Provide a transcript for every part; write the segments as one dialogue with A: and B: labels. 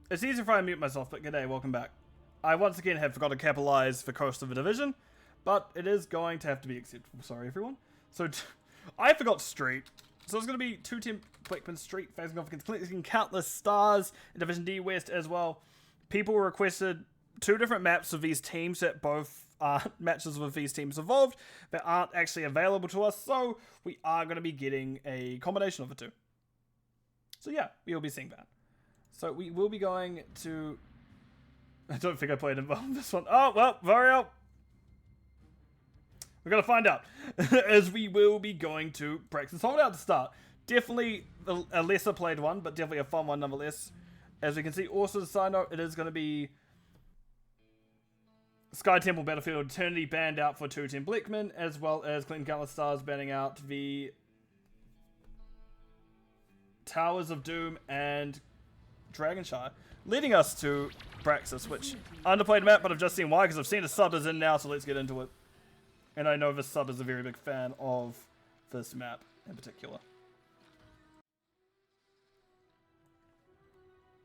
A: It's easy if I mute myself, but g'day, welcome back. I once again have forgot to capitalize the cost of the division, but it is going to have to be acceptable. Sorry, everyone. So, I forgot Street. So it's going to be 2-10 Blechman Street facing off against collecting countless stars in Division D West as well. People requested 2 different maps of these teams that both are matches with these teams involved that aren't actually available to us, so we are going to be getting a combination of the two. So yeah, we will be seeing that. So we will be going to... I don't think I played involved this one. Oh, well, Vario. We're going to find out. As we will be going to Braxton's Holdout to start. Definitely a lesser played one, but definitely a fun one nonetheless. As we can see, also the side note, it is going to be Sky Temple Battlefield Eternity banned out for 2-10 Blechman, as well as Clinton Countless Stars banning out the Towers of Doom and Dragonshire, leading us to Braxis, which underplayed map, but I've just seen why, because I've seen the sub is in now, so let's get into it. And I know the sub is a very big fan of this map in particular.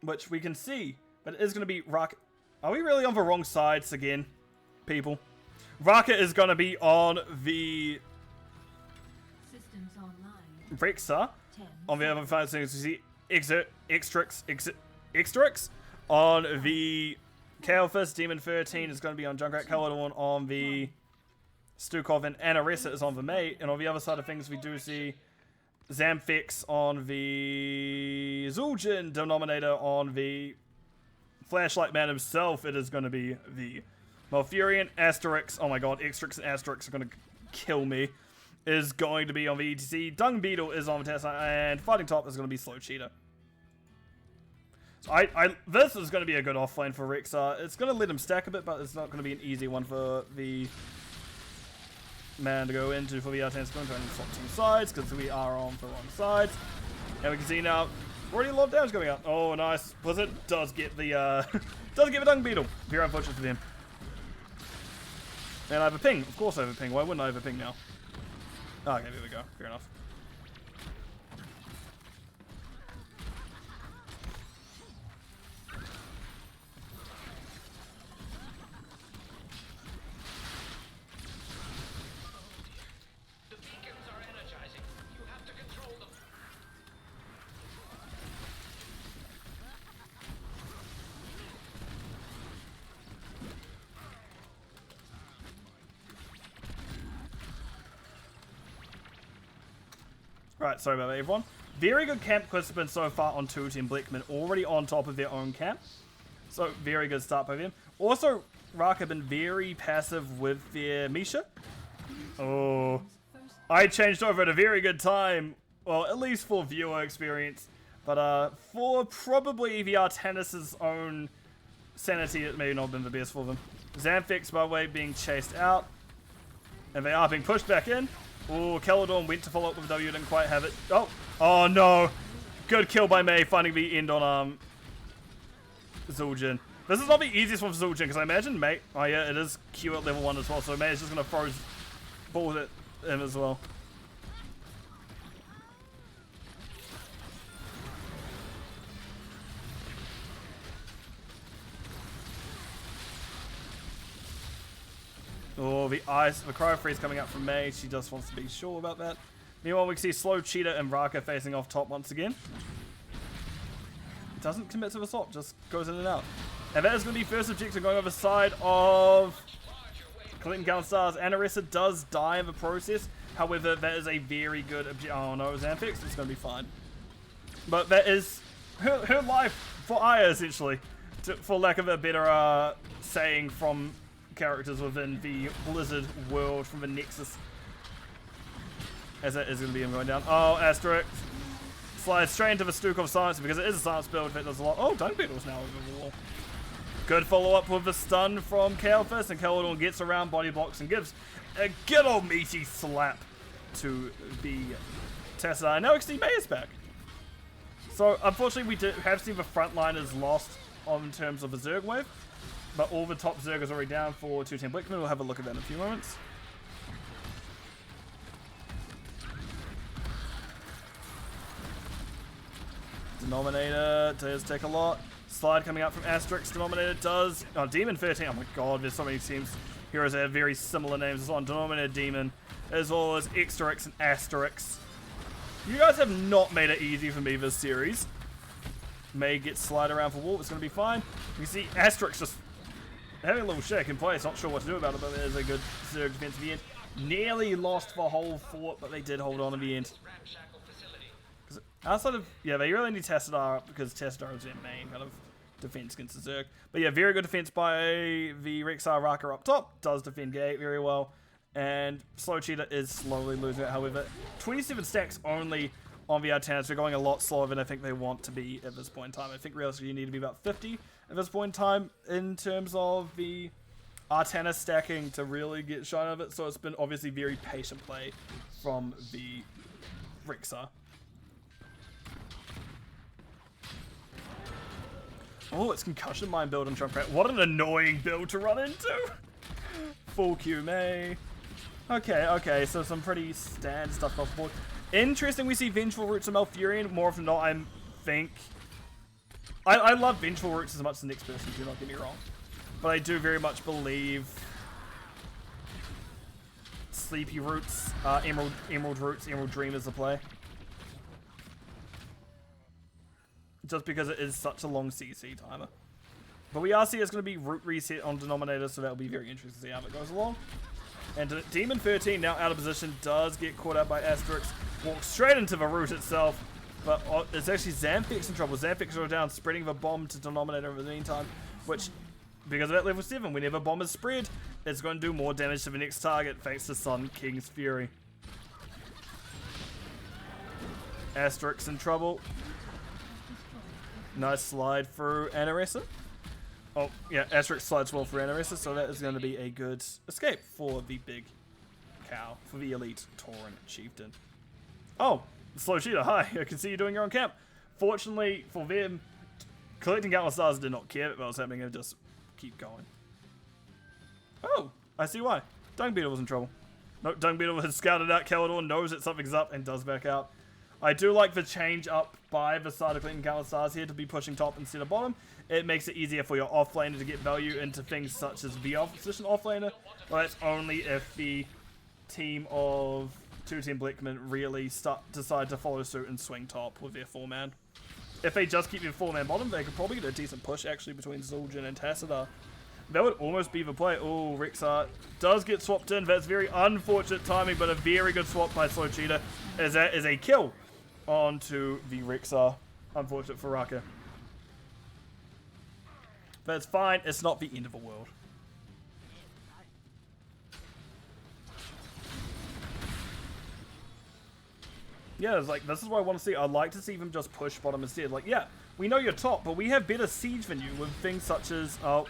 A: Which we can see, but it is going to be Raka. Are we really on the wrong sides again, people? Raka is going to be on the
B: Systems online.
A: Rexa. On the other side, you see Extrix on the Kael'thas. Demon 13 is going to be on Junkrat. Caledon on the Stukov, and Anaressa is on the mate. And on the other side of things, we do see Zamfix on the Zul'jin, Denominator on the Flashlight Man himself. It is going to be the Malfurion. Asterix, oh my god, Extrix and Asterix are going to kill me. Is going to be on the ETC. Dung Beetle is on the test, and Fighting Top is going to be Slow Cheetah. So this is going to be a good offlane for Rexa. It's going to let him stack a bit, but it's not going to be an easy one for the man to go into for the R10. It's going to only swap 2 sides, because we are on the wrong sides. And we can see now, already a lot of damage going out. Oh, nice. Blizzard does get the, does get the Dung Beetle. Very unfortunate for them. And I have a ping. Of course I have a ping. Why wouldn't I have a ping now? Oh, okay, there we go. Fair enough.
C: The beacons are energizing. You have to control them.
A: Right, sorry about that, everyone. Very good camp participants so far on 2-10 Blechman, already on top of their own camp. So, very good start by them. Also, Raka have been very passive with their Misha. Oh, I changed over at a very good time. Well, at least for viewer experience. But for probably the Artanis' own sanity, it may not have been the best for them. Zamfix, by the way, being chased out. And they are being pushed back in. Oh, Caledon went to follow up with W, didn't quite have it. Oh no. Good kill by May, finding the end on Zul'jin. This is not the easiest one for Zul'jin, because I imagine May... Oh yeah, it is Q at level 1 as well, so May is just going to throw balls at him as well. Oh, the cryo freeze coming out from May. She just wants to be sure about that. Meanwhile, we can see Slow Cheetah and Raka facing off top once again. Doesn't commit to the swap, just goes in and out. And that is going to be first objective going over the side of Clinton Gal Stars. Anaressa does die in the process. However, that is a very good objective. Oh no, Zamfix, it's going to be fine. But that is her life for Aya, essentially. For lack of a better saying from characters within the Blizzard world from the Nexus. As that is going to be him going down. Oh, Asterix slides straight into the Stukov Silencer because it is a silence build that does a lot. Oh, Dung Beetle's now over the wall. Good follow up with the stun from Kael'thas, and Caledon gets around body blocks and gives a good old meaty slap to the Tessa. And now XD May is back. So, unfortunately, we have seen the frontliners lost in terms of the Zerg wave. But all the top Zerg is already down for 2-10 Blechman. We'll have a look at that in a few moments. Denominator does take a lot. Slide coming out from Asterix. Denominator does. Oh, Demon 13. Oh my god, there's so many teams. Heroes that have very similar names as well. Denominator, Demon, as well as Exterix and Asterix. You guys have not made it easy for me this series. May get slide around for Wolf. It's going to be fine. You can see Asterix just having a little shake in place. Not sure what to do about it, but there's a good surge defense at the end. Nearly lost the whole fort, but they did hold on in the end. Outside of, yeah, they really need Tassadar up because Tassadar is their main kind of defense against the Zerg. But yeah, very good defense by the Rexar Raka up top. Does defend gate very well. And Slow Cheetah is slowly losing it. However, 27 stacks only on the Artanas. They're going a lot slower than I think they want to be at this point in time. I think realistically you need to be about 50 at this point in time in terms of the Artana stacking to really get shine of it. So it's been obviously very patient play from the Rexar. Oh, it's Concussion Mine build on Junkrat. What an annoying build to run into! Full Q May. Okay, so some pretty standard stuff off the board. Interesting, we see Vengeful Roots of Malfurion. More often than not, I think... I love Vengeful Roots as much as the next person, do not get me wrong. But I do very much believe... Sleepy Roots, Emerald Roots, Emerald Dream is the play. Just because it is such a long CC timer. But we are seeing it's going to be root reset on Denominator, so that'll be very interesting to see how it goes along. And Demon 13 now out of position, does get caught out by Asterix, walks straight into the root itself, but it's actually Zamfix in trouble. Zamfix go down, spreading the bomb to Denominator in the meantime, which, because of that level 7, whenever bomb is spread, it's going to do more damage to the next target thanks to Sun King's Fury. Asterix in trouble. Nice slide through Anaressa. Oh, yeah, Asterix slides well through Anaressa, so that is going to be a good escape for the big cow, for the elite Tauren chieftain. Oh, Slow Cheetah, hi, I can see you doing your own camp. Fortunately for them, collecting Countless Stars did not care what was happening, and just keep going. Oh, I see why. Dung Beetle was in trouble. No, Dung Beetle has scouted out Caledor, knows that something's up, and does back out. I do like the change up by the side of collecting Countless Stars here to be pushing top instead of bottom. It makes it easier for your offlaner to get value into things such as the opposition offlaner. But that's only if the team of 2-team Blechman really decide to follow suit and swing top with their 4-man. If they just keep their 4-man bottom, they could probably get a decent push actually between Zul'jin and Tassadar. That would almost be the play. Oh, Rexar does get swapped in. That's very unfortunate timing, but a very good swap by Slow Cheetah as that is a kill onto the Rexar. Unfortunate for Raka. But it's fine. It's not the end of the world. Yeah, it's like, this is what I want to see. I'd like to see them just push bottom instead. Like, yeah, we know you're top, but we have better siege than you with things such as... Oh.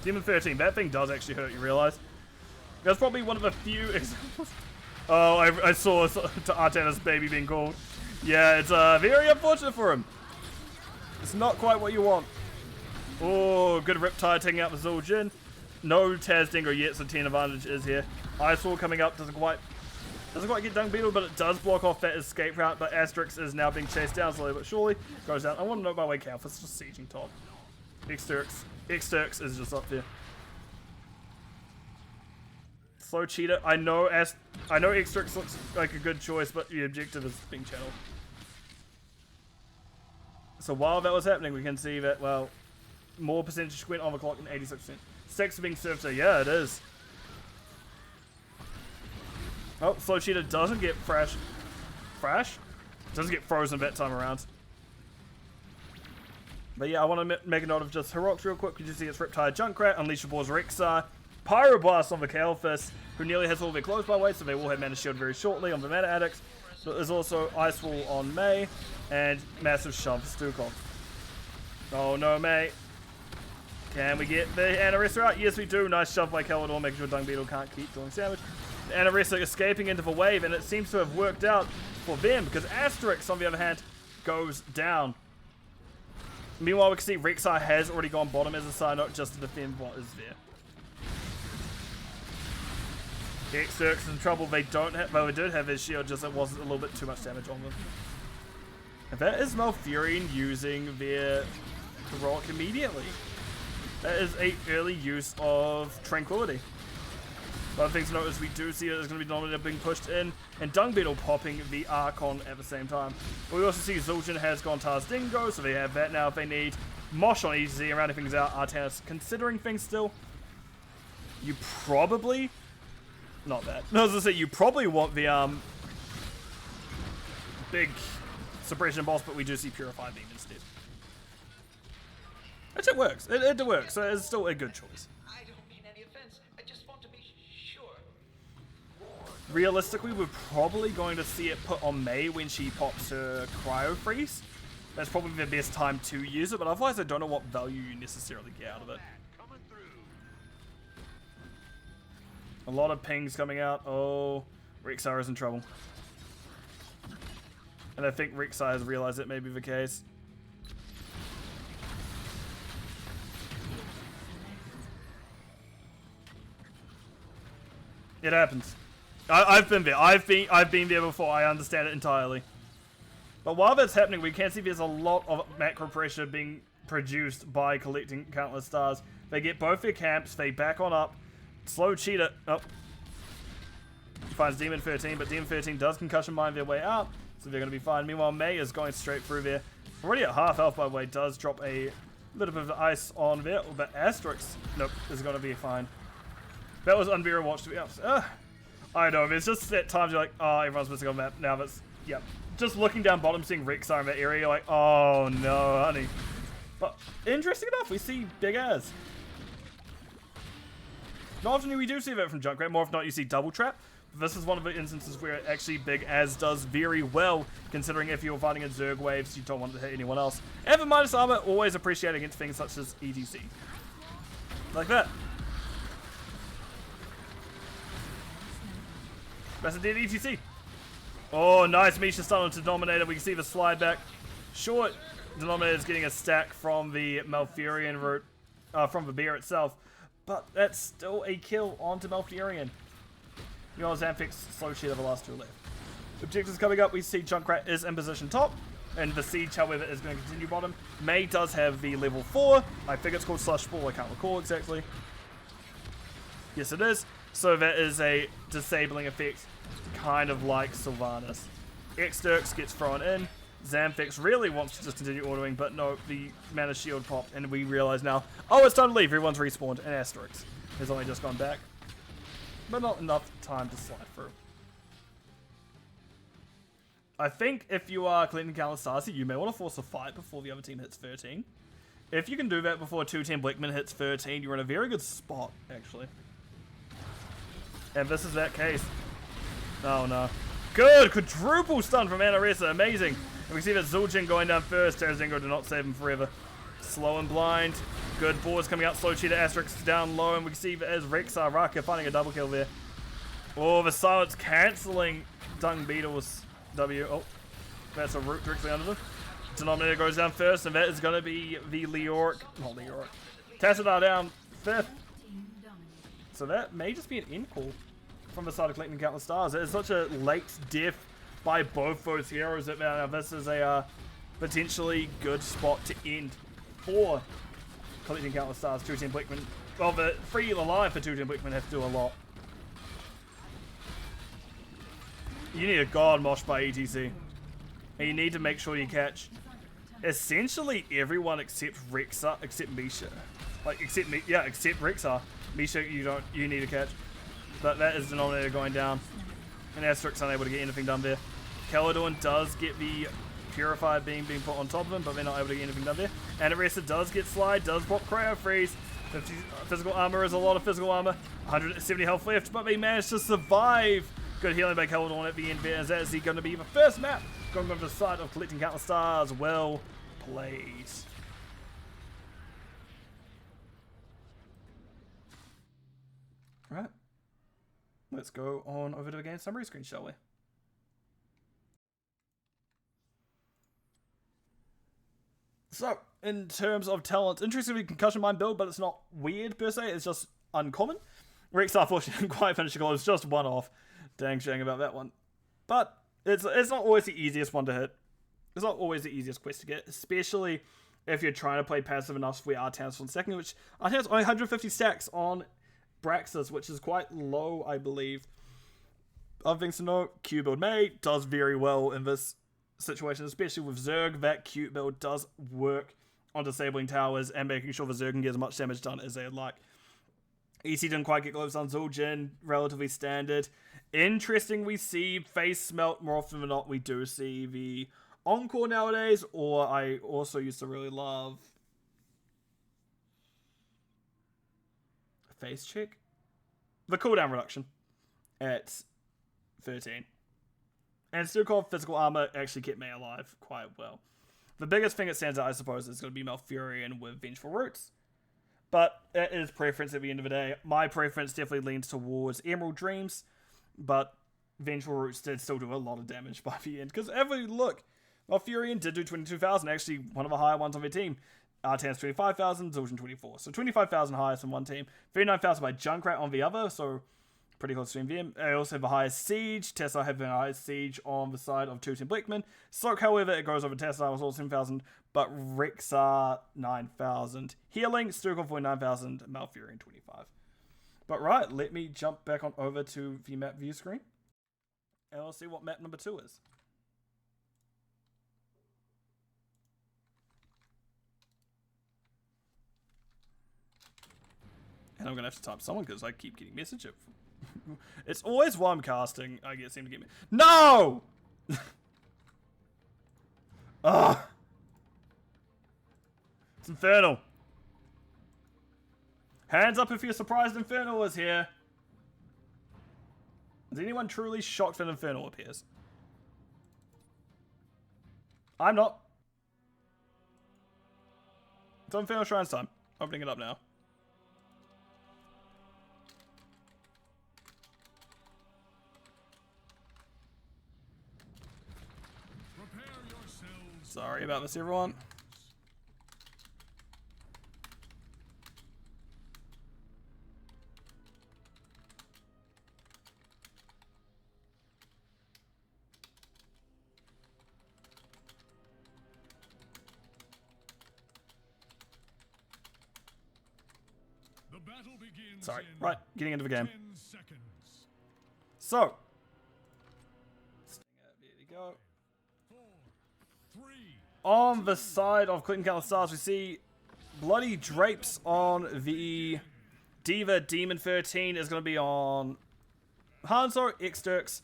A: Demon 13, that thing does actually hurt, you realize? That's probably one of the few examples. Oh, I saw Artana's baby being called. Yeah, it's very unfortunate for him. It's not quite what you want. Oh, good Riptide taking out the Zul'jin. No Taz Dingo yet, so 10 advantage is here. Icewill coming up, doesn't quite get Dung Beetle, but it does block off that escape route. But Asterix is now being chased down slowly but surely. Goes down. I want to know by way Calf. It's just sieging top. Exterx is just up there. Slow Cheetah. I know Exterx looks like a good choice, but the objective is being channeled. So while that was happening, we can see that, well, more percentage squint on the clock than 86%. Stacks are being served, so yeah, it is. Oh, Slow Cheetah doesn't get doesn't get frozen that time around. But yeah, I want to make a note of just Heroics real quick. You see it's Riptide Junkrat, Unleashables Rexar, Pyroblast on the Kael'thas, who nearly has all their close by way, so they will have Mana Shield very shortly on the Mana Addicts. But there's also Icewill on May, and Massive Shove for Stukov. Oh no, May. Can we get the Anaressa out? Yes, we do. Nice shove by Caledor, making sure Dung Beetle can't keep doing damage. Anaressa escaping into the wave, and it seems to have worked out for them, because Asterix, on the other hand, goes down. Meanwhile, we can see Rexar has already gone bottom as a side note just to defend what is there. X-Circ's in trouble. They don't have, well, they did have his shield, just it wasn't a little bit too much damage on them. And that is Malfurion using their heroic immediately. That is a early use of Tranquility. Other things to note is we do see that there's going to be Dominator being pushed in, and Dung Beetle popping the Archon at the same time. But we also see Zul'jin has gone Tars Dingo, so they have that now if they need. Mosh on EZ and rounding things out. Artanis considering things still. You probably... Not that. I was going to say, you probably want the big suppression boss, but we do see Purify Beam instead. Which it works. It works, so it's still a good choice.
C: I don't mean any offense. I just want to be sure.
A: Realistically, we're probably going to see it put on Mei when she pops her Cryo Freeze. That's probably the best time to use it, but otherwise I don't know what value you necessarily get out of it. A lot of pings coming out. Oh, Rek'Sai is in trouble. And I think Rek'Sai has realized it may be the case. It happens. I've been there. I've been there before. I understand it entirely. But while that's happening, we can see there's a lot of macro pressure being produced by collecting countless stars. They get both their camps. They back on up. Slow Cheetah. Oh. Finds Demon 13, but Demon 13 does concussion mine their way out, so they're going to be fine. Meanwhile, Mei is going straight through there. Already at half health, by the way, does drop a little bit of ice on there, but Asterix, nope, is going to be fine. That was unbearable watch to be honest. I know, it's just at times you're like, oh, everyone's missing on map. Now that's, yep. Just looking down bottom, seeing Rek'Sai in that area, you're like, oh no, honey. But interesting enough, we see Big Az. Not often do we do see that from Junkrat, more if not you see Double Trap. This is one of the instances where actually Big Az does very well, considering if you're fighting in Zerg waves, you don't want to hit anyone else. And the minus armor, always appreciated against things such as ETC. Like that. That's a dead ETC. Oh, nice Misha stun onto Denominator. We can see the slide back. Short. Denominator's getting a stack from the Malfurion route, from the bear itself. But that's still a kill onto Malfurion. You know, Zamfix slow sheet of the last two left. Objectives coming up, we see Junkrat is in position top, and the siege, however, is going to continue bottom. Mei does have the level 4. I think it's called /4, I can't recall exactly. Yes, it is. So that is a disabling effect, kind of like Sylvanas. X-Dirks gets thrown in. Zamfix really wants to just continue autoing, but no, the mana shield popped, and we realize now, oh, it's time to leave. Everyone's respawned, and Asterix has only just gone back. But not enough time to slide through. I think if you are collecting Kalastasi, you may want to force a fight before the other team hits 13. If you can do that before 210 Blechman hits 13, you're in a very good spot, actually. And this is that case. Oh no. Good! Quadruple stun from Anaressa, amazing! And we see that Zul'jin going down first. Tarazingo do not save him forever. Slow and blind. Good boards coming out. Slow Cheetah Asterix down low. And we can see that as Rek'Sai Raka finding a double kill there. Oh, the silence cancelling Dung Beetle's W. Oh, that's a root directly under them. Denominator goes down first, and that is going to be the Leoric. Not Leoric. Tassadar down fifth. So that may just be an end call from the side of collecting countless stars. It is such a late death by both those heroes that now this is a potentially good spot to end for collecting countless stars. 210 Blechman. Well, the free alive for 210 Blechman have to do a lot. You need a god mosh by ETC. And you need to make sure you catch essentially everyone except Rek'Sai, except Misha. Like, except Rek'Sai. Misha, you need to catch. But that is Denominator going down. And Asterix unable to get anything done there. Caledon does get the Purified Beam being put on top of him, but they're not able to get anything done there. And Arresta does get slide, does pop Cryo Freeze. 50 physical armor is a lot of physical armor. 170 health left, but they managed to survive. Good healing by Caledon at the end there. Is that going to be the first map going over the side of collecting countless stars? Well played. Right. Let's go on over to the game summary screen, shall we? So, in terms of talent, interestingly, concussion mine build, but it's not weird per se, it's just uncommon. Rexar fortunately didn't quite finish the goal. It was just one off. Dang shame about that one. But it's not always the easiest one to hit. It's not always the easiest quest to get, especially if you're trying to play passive enough for Artan's for second, which Artan's only 150 stacks on Braxis, which is quite low, I believe. Other things to note, Q build May does very well in this situation, especially with Zerg. That Q build does work on disabling towers and making sure the Zerg can get as much damage done as they'd like. EC didn't quite get gloves on Zul'jin, relatively standard. Interesting, we see face smelt more often than not. We do see the Encore nowadays, or I also used to really love face check. The cooldown reduction at 13. And still called physical armor actually kept me alive quite well. The biggest thing that stands out, I suppose, is going to be Malfurion with Vengeful Roots. But it is preference at the end of the day. My preference definitely leans towards Emerald Dreams, but Vengeful Roots did still do a lot of damage by the end. Because if we look, Malfurion did do 22,000, actually one of the higher ones on their team. Artan's 25,000, Zul'jin 24. So 25,000 highest on one team, 39,000 by Junkrat on the other, so pretty close to them. I also have the highest siege. Tesla have the highest siege on the side of 210 Blechman. Soak, however, it goes over Tesla, was also 10,000, but Rexar 9,000. Healing, Sturkov 49,000, Malfurion 25. But right, let me jump back on over to the map view screen, and we'll see what map number 2 is. And I'm going to have to type someone because I keep getting message. It's always while I'm casting I seem to get me. No! Ugh! It's Infernal. Hands up if you're surprised Infernal is here. Is anyone truly shocked that Infernal appears? I'm not. It's Infernal Shrines time. Opening it up now. Sorry about this, everyone.
D: The battle begins.
A: Sorry. Right, getting into the game.
D: 10 seconds.
A: So. There you go.
D: 4, 3.
A: On the side of Clinton Countless Stars, we see Bloody Drapes on the Diva. Demon 13 is going to be on Hanzo, X-Dirks.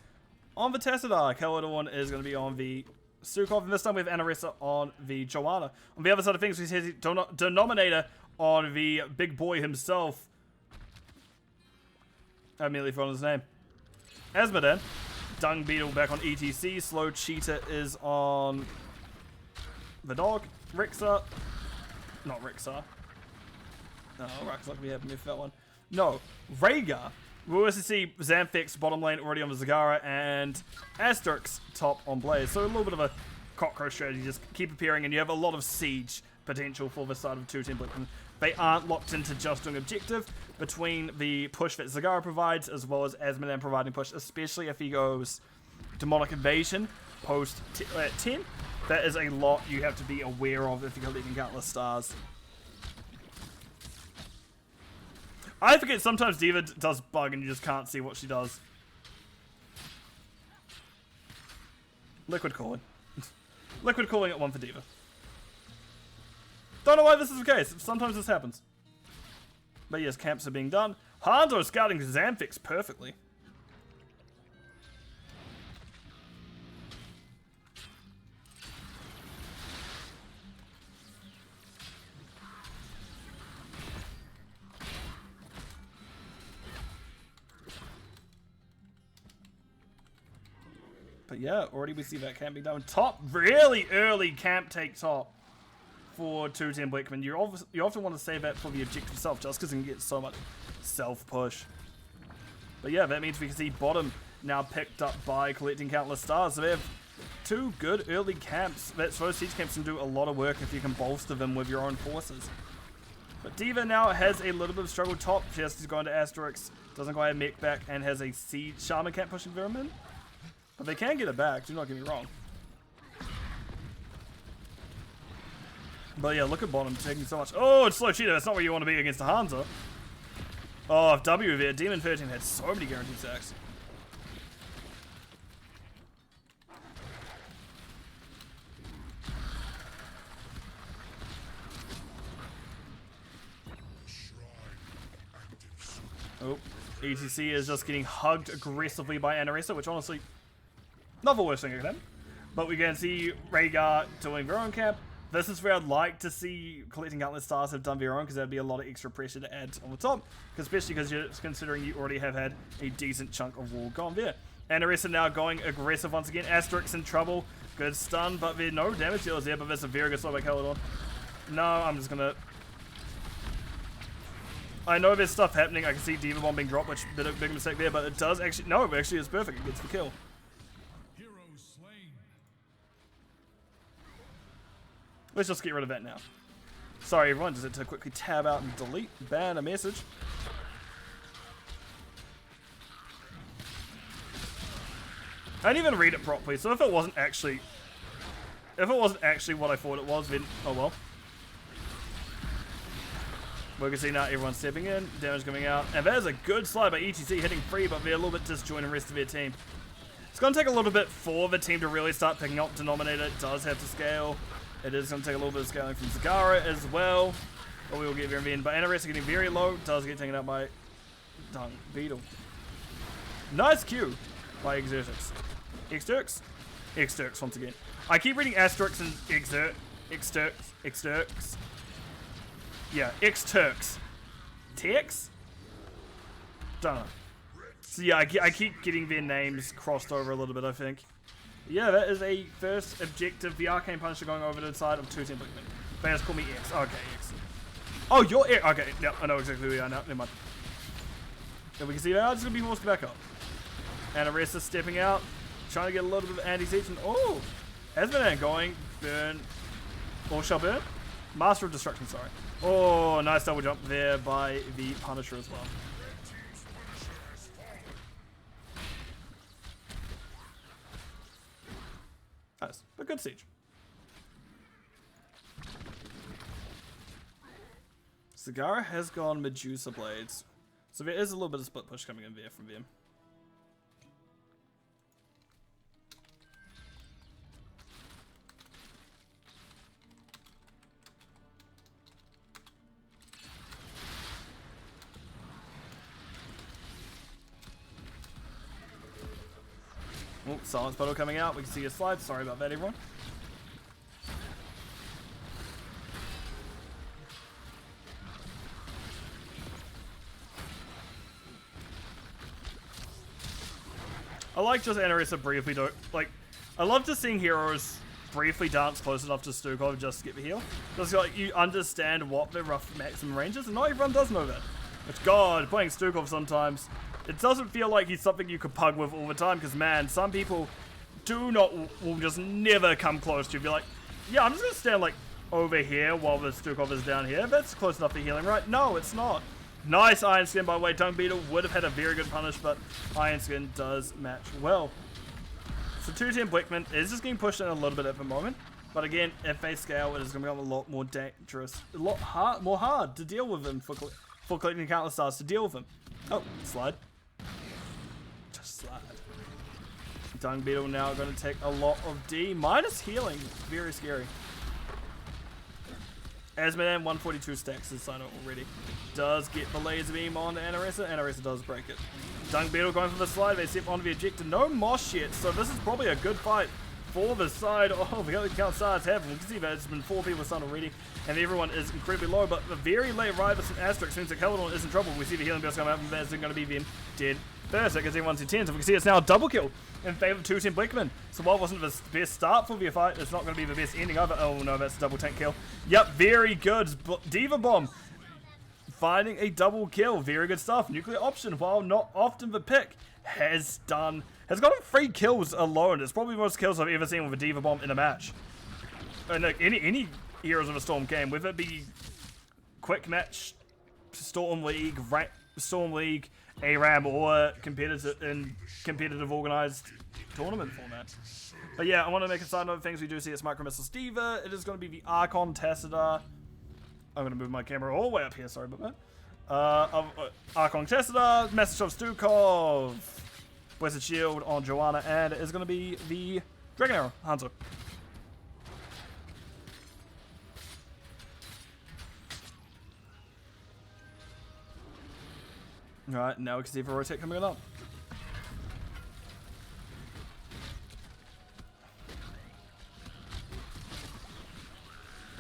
A: On the Tassadar, Caledon is going to be on the Sukov. And this time we have Anaressa on the Joanna. On the other side of things, we see Denominator on the big boy himself. I immediately forgot his name. Asmodan. Dung Beetle back on ETC. Slow Cheetah is on the dog. Rexar. Not Rexar. No, Rexar, we haven't missed that one. No, Rhaegar. We also see Xanthix bottom lane already on the Zagara and Asterix top on Blaze. So a little bit of a cockroach strategy. Just keep appearing and you have a lot of siege potential for the side of 210 Blechman. They aren't locked into just doing objective between the push that Zagara provides as well as Asmodan providing push, especially if he goes Demonic Invasion post 10. That is a lot you have to be aware of if you're leaving Countless Stars. I forget sometimes Diva does bug and you just can't see what she does. Liquid Cooling. Liquid Cooling at 1 for Diva. Don't know why this is the case. Sometimes this happens. But yes, camps are being done. Hanzo is scouting Xanthix perfectly. But yeah, already we see that camp being done. Top, really early camp take top for 210 Blechman. You often want to save that for the objective itself, just because you can get so much self-push. But yeah, that means we can see bottom now picked up by collecting Countless Stars. So they have 2 good early camps. Those siege camps can do a lot of work if you can bolster them with your own forces. But Diva now has a little bit of struggle top. She has to go into Asterix Doesn't quite have mech back and has a Siege Shaman camp pushing Verum in. But they can get it back, do not get me wrong. But yeah, look at bottom taking so much. Oh, it's slow cheater. That's not where you want to be against a Hanzo. Oh, if W there, Demon 13 had so many guaranteed sacks. Oh, ETC is just getting hugged aggressively by Anoressa, which honestly, not the worst thing it can happen. But we can see Rhaegar doing their own camp. This is where I'd like to see Collecting Countless Stars have done their own, because that'd be a lot of extra pressure to add on the top. Especially because you're considering you already have had a decent chunk of wall gone there. Anoressa now going aggressive once again. Asterix in trouble. Good stun, but there's no damage dealers there, but that's a very good slowback Caledon. No, I'm just gonna... I know there's stuff happening. I can see Diva Bomb being dropped, which is a big mistake there, but it does actually... No, it actually is perfect. It gets the kill.
D: Hero slain.
A: Let's just get rid of that now. Sorry, everyone. Just had to quickly tab out and delete, ban a message. I didn't even read it properly, so if it wasn't actually what I thought it was, then oh well. We can see now everyone's stepping in, damage coming out, and that is a good slide by ETC hitting free, but they're a little bit disjointed the rest of their team. It's going to take a little bit for the team to really start picking up. Denominator. It does have to scale. It is going to take a little bit of scaling from Zagara as well, but we will get there in the end. But Anoressa getting very low, does get taken out by Dung Beetle. Nice Q by Exertix. Exterx once again. I keep reading Asterix and Exterx. Yeah, X-Turks. Tex? Don't know. So yeah, I keep getting their names crossed over a little bit, I think. Yeah, that is a first objective. The Arcane Punisher going over to the side of 210 Blechman. They just call me X. Okay, X. Oh, you're X. Okay, yeah, I know exactly who we are now. Never mind. And we can see now it's going to be forced back up. Anoressa stepping out. Trying to get a little bit of anti-siege. Oh! Asmodan going. Burn. Or shall burn? Master of Destruction, sorry. Oh, nice double jump there by the Punisher as well. Nice, but good siege. Zagara has gone Medusa Blades. So there is a little bit of split push coming in there from them. Oh, silence bottle coming out. We can see a slide. Sorry about that, everyone. I like just Anoressa briefly I love just seeing heroes briefly dance close enough to Stukov just to get the heal. Just like you understand what the rough maximum range is, and not everyone does know that. But God, playing Stukov sometimes, it doesn't feel like he's something you could pug with all the time, because man, some people will just never come close to you. Be like, yeah, I'm just gonna stand like over here while the Stukov is down here. That's close enough for healing, right? No, it's not. Nice Iron Skin by the way. Dung Beetle would have had a very good punish, but Iron Skin does match well. So 210 Blechman is just getting pushed in a little bit at the moment. But again, if they scale, it is going to become a lot more dangerous. A lot more hard to deal with them for collecting countless stars to deal with them. Oh, slide. Just slide. Dung Beetle now going to take a lot of D. Minus healing. Very scary. Asmodan 142 stacks is signed up already. Does get the laser beam on Anoressa. Anoressa does break it. Dung Beetle going for the slide. They step onto the ejector. No mosh yet, so this is probably a good fight for the side. Oh, the count stars have. We can see that it's been 4 people stunned already, and everyone is incredibly low. But the very late Rivus and Asterix means that Caledon is in trouble. We see the healing burst come out, and that's going to be them dead first. Because everyone's in 10s. So we can see it's now a double kill in favor of 210 Blechman. So while it wasn't the best start for the fight, it's not going to be the best ending either. Oh no, that's a double tank kill. Yep, very good. Diva Bomb finding a double kill. Very good stuff. Nuclear option, while not often the pick, has gotten 3 kills alone. It's probably the most kills I've ever seen with a Diva Bomb in a match. And look, any Heroes of a Storm game, whether it be quick match, Storm League, ARAM or competitive organized tournament format. But yeah, I want to make a side note of things we do see. It's Micro Missile Steva. It is going to be the Archon Tessida. I'm going to move my camera all the way up here, sorry about that. Archon Tessida, Message of Stukov, Blessed Shield on Joanna, and it is going to be the Dragon Arrow, Hanzo. Alright, now we can see if a rotate coming up.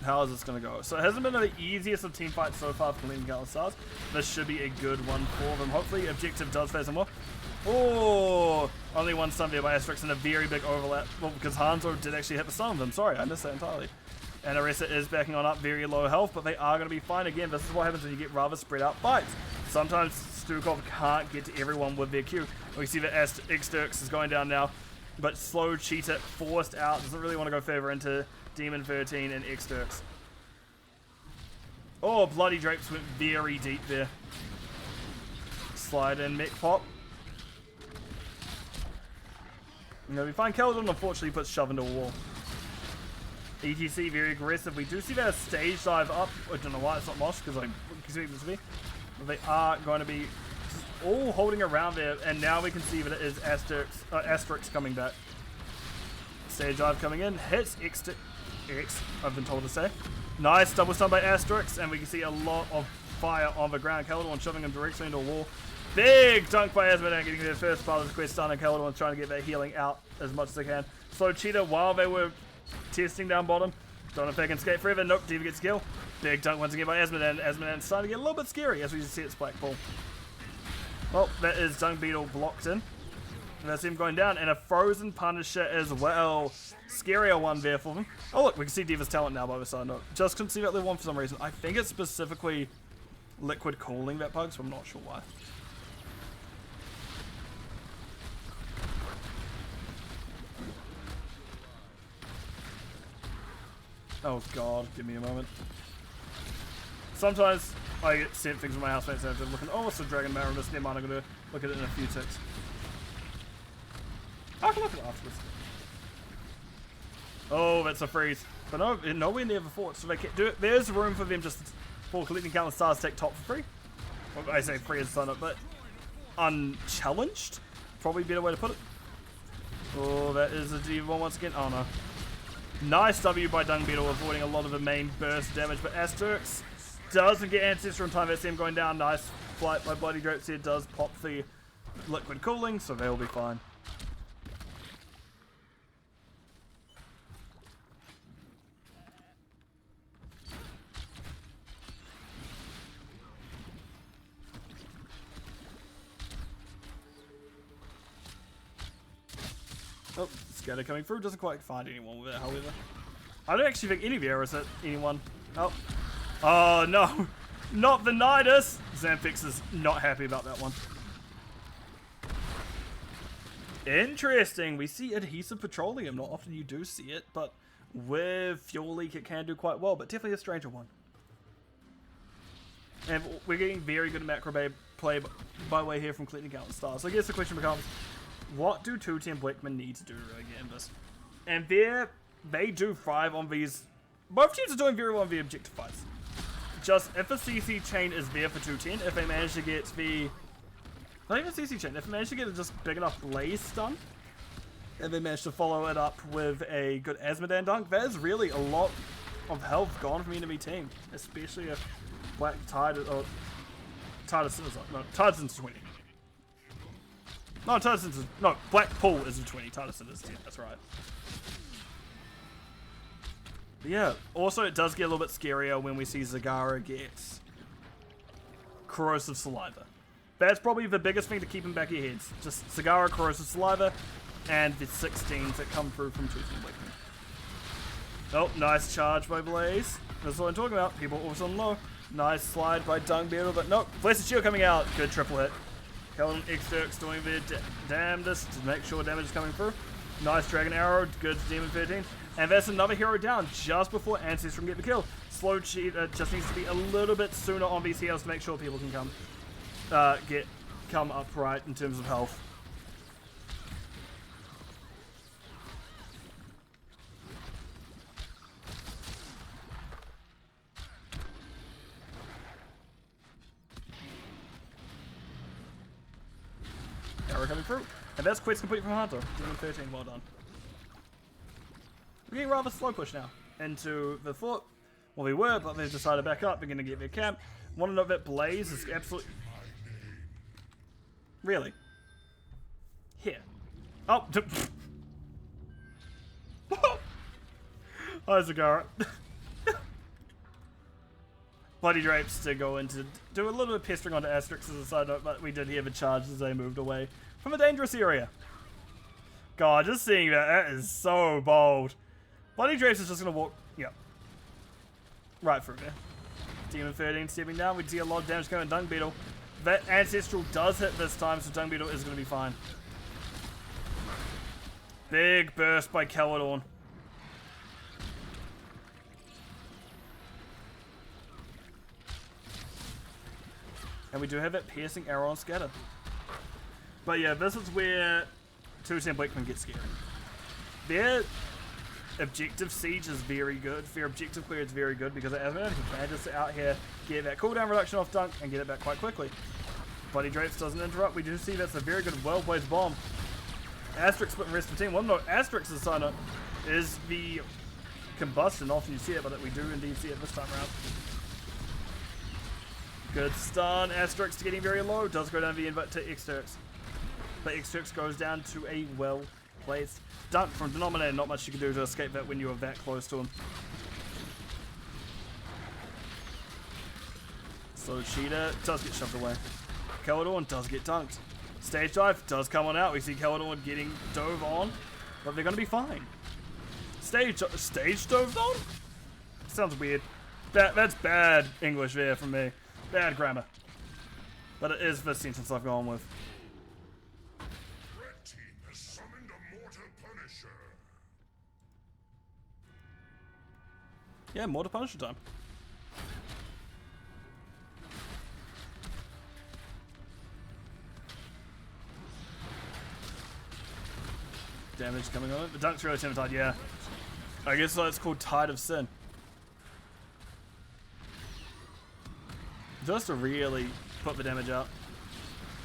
A: How is this going to go? So it hasn't been the easiest of team fights so far for Lean Gallon Stars. This should be a good one for them. Hopefully Objective does face them well. Oh, only one stun there by Asterix and a very big overlap. Well, because Hanzo did actually hit the stun of them. Sorry, I missed that entirely. And Arisa is backing on up, very low health, but they are going to be fine again. This is what happens when you get rather spread out fights. Sometimes Stukov can't get to everyone with their Q. We see that Xturks is going down now, but slow Cheetah forced out. Doesn't really want to go further into Demon 13 and Xturks. Oh, Bloody Drapes went very deep there. Slide in mech pop. You know, we find Keldon unfortunately puts shove into a wall. ETC very aggressive. We do see that stage dive up. I don't know why it's not Mosh because I expect it to be. But they are going to be all holding around there, and now we can see that it is Asterix coming back. Stage dive coming in, hits X, I've been told to say. Nice double stun by Asterix, and we can see a lot of fire on the ground. Keldon shoving him directly into a wall. Big dunk by Asmodan getting their first part of the quest done, and Keldon trying to get that healing out as much as they can. Slow Cheetah while they were testing down bottom. Don't know if they can escape forever. Nope, Diva gets a kill. Big dunk once again by Asmodan. Asmodan's starting to get a little bit scary as we see it's Blackpool. Well, that is Dunk Beetle blocked in. That's him going down, and a Frozen Punisher as well. Scarier one there for them. Oh look, we can see Diva's talent now by the side note. Just couldn't see that level 1 for some reason. I think it's specifically liquid cooling that bug, so I'm not sure why. Oh god, give me a moment. Sometimes I get sent things from my housemates and I'm looking, oh, it's a Dragon Marimus, never mind, I'm going to look at it in a few ticks. I can look at it afterwards. Oh, that's a freeze. But no, nowhere near the fort, so they can't do it. There's room for them just for collecting Gallon Stars to take top for free. Well, I say free as a sign up, but unchallenged? Probably a better way to put it. Oh, that is a D1 once again. Oh no. Nice W by Dung Beetle, avoiding a lot of the main burst damage, but Asterix doesn't get Ancestor in time. That's him going down. Nice flight by Bloody Drapes here. Does pop the liquid cooling, so they'll be fine. Oh, Scatter coming through. Doesn't quite find anyone with it, however. I don't actually think any of the arrows hit anyone. Oh. Oh, no. Not the Nidus. Xamfix is not happy about that one. Interesting. We see Adhesive Petroleum. Not often you do see it, but with Fuel Leak it can do quite well, but definitely a stranger one. And we're getting very good macro play by way here from collecting Gallon Stars. So I guess the question becomes, what do 210 Blechman need to do to really get in this? And they do thrive on these. Both teams are doing very well on the objective fights. Just if the CC chain is there for 210, if they manage to get the. Not even CC chain, if they manage to get a just big enough blaze stun, and they manage to follow it up with a good Asmodan dunk, that is really a lot of health gone from the enemy team. Especially if Black Tide or Titus is no, Titus's 20. No, Titus is no, Blackpool is a 20, Titus is 10, that's right. But yeah, also it does get a little bit scarier when we see Zagara get Corrosive Saliva. That's probably the biggest thing to keep in back of your heads. Just Zagara, Corrosive Saliva, and the 16s that come through from 210 Blechman. Oh, nice charge by Blaze. That's what I'm talking about. People also on low. Nice slide by Dung Beetle, but nope. Blessed Shield coming out. Good triple hit. Keldon Xturks doing their damnedest to make sure damage is coming through. Nice Dragon Arrow. Good Demon 13. And there's another hero down just before Ancestor can get the kill. Slow Cheetah just needs to be a little bit sooner on these heroes to make sure people can come get come upright in terms of health. Arrow coming through. And that's quest complete from Hunter. Demon 13, well done. We're getting rather slow push now into the fort. Well, we were, but they've decided to back up. They're going to get their camp. Want to know that Blaze is absolutely... Really? Here. Oh! Hi, Zagara. Bloody Drapes to go into... Do a little bit of pestering onto Asterix as a side note, but we did hear the charge as they moved away from a dangerous area. God, just seeing that is so bold. Bloody Drapes is just going to walk... Yep. Right through there. Demon 13 stepping down. We see a lot of damage going to Dung Beetle. That Ancestral does hit this time, so Dung Beetle is going to be fine. Big burst by Caledon. And we do have that piercing arrow on Scatter. But yeah, this is where 210 Blechman gets scary. Their objective siege is very good. Their objective clear is very good because Asmodee can just out here, get that cooldown reduction off Dunk and get it back quite quickly. Bloody Drapes doesn't interrupt. We do see that's a very good well-placed bomb. Asterix split the rest of the team. Well, no, Asterix's sign up is the combustion. Often you see it, but we do indeed see it this time around. Good stun. Asterix getting very low. Does go down the invite to Xturx. But Xturx goes down to a well-placed Dunk from Denominator. Not much you can do to escape that when you are that close to him. So Cheetah does get shoved away. Caledon does get dunked. Stage dive does come on out. We see Caledon getting dove on, but they're going to be fine. Stage dove on? Sounds weird. That's bad English there from me. Bad grammar. But it is the sentence I've gone with.
D: Red team has summoned a Mortar Punisher.
A: Yeah, Mortar Punisher time. Damage coming on it. The Dunk's really Tide, yeah. I guess that's called Tide of Sin. Just to really put the damage out.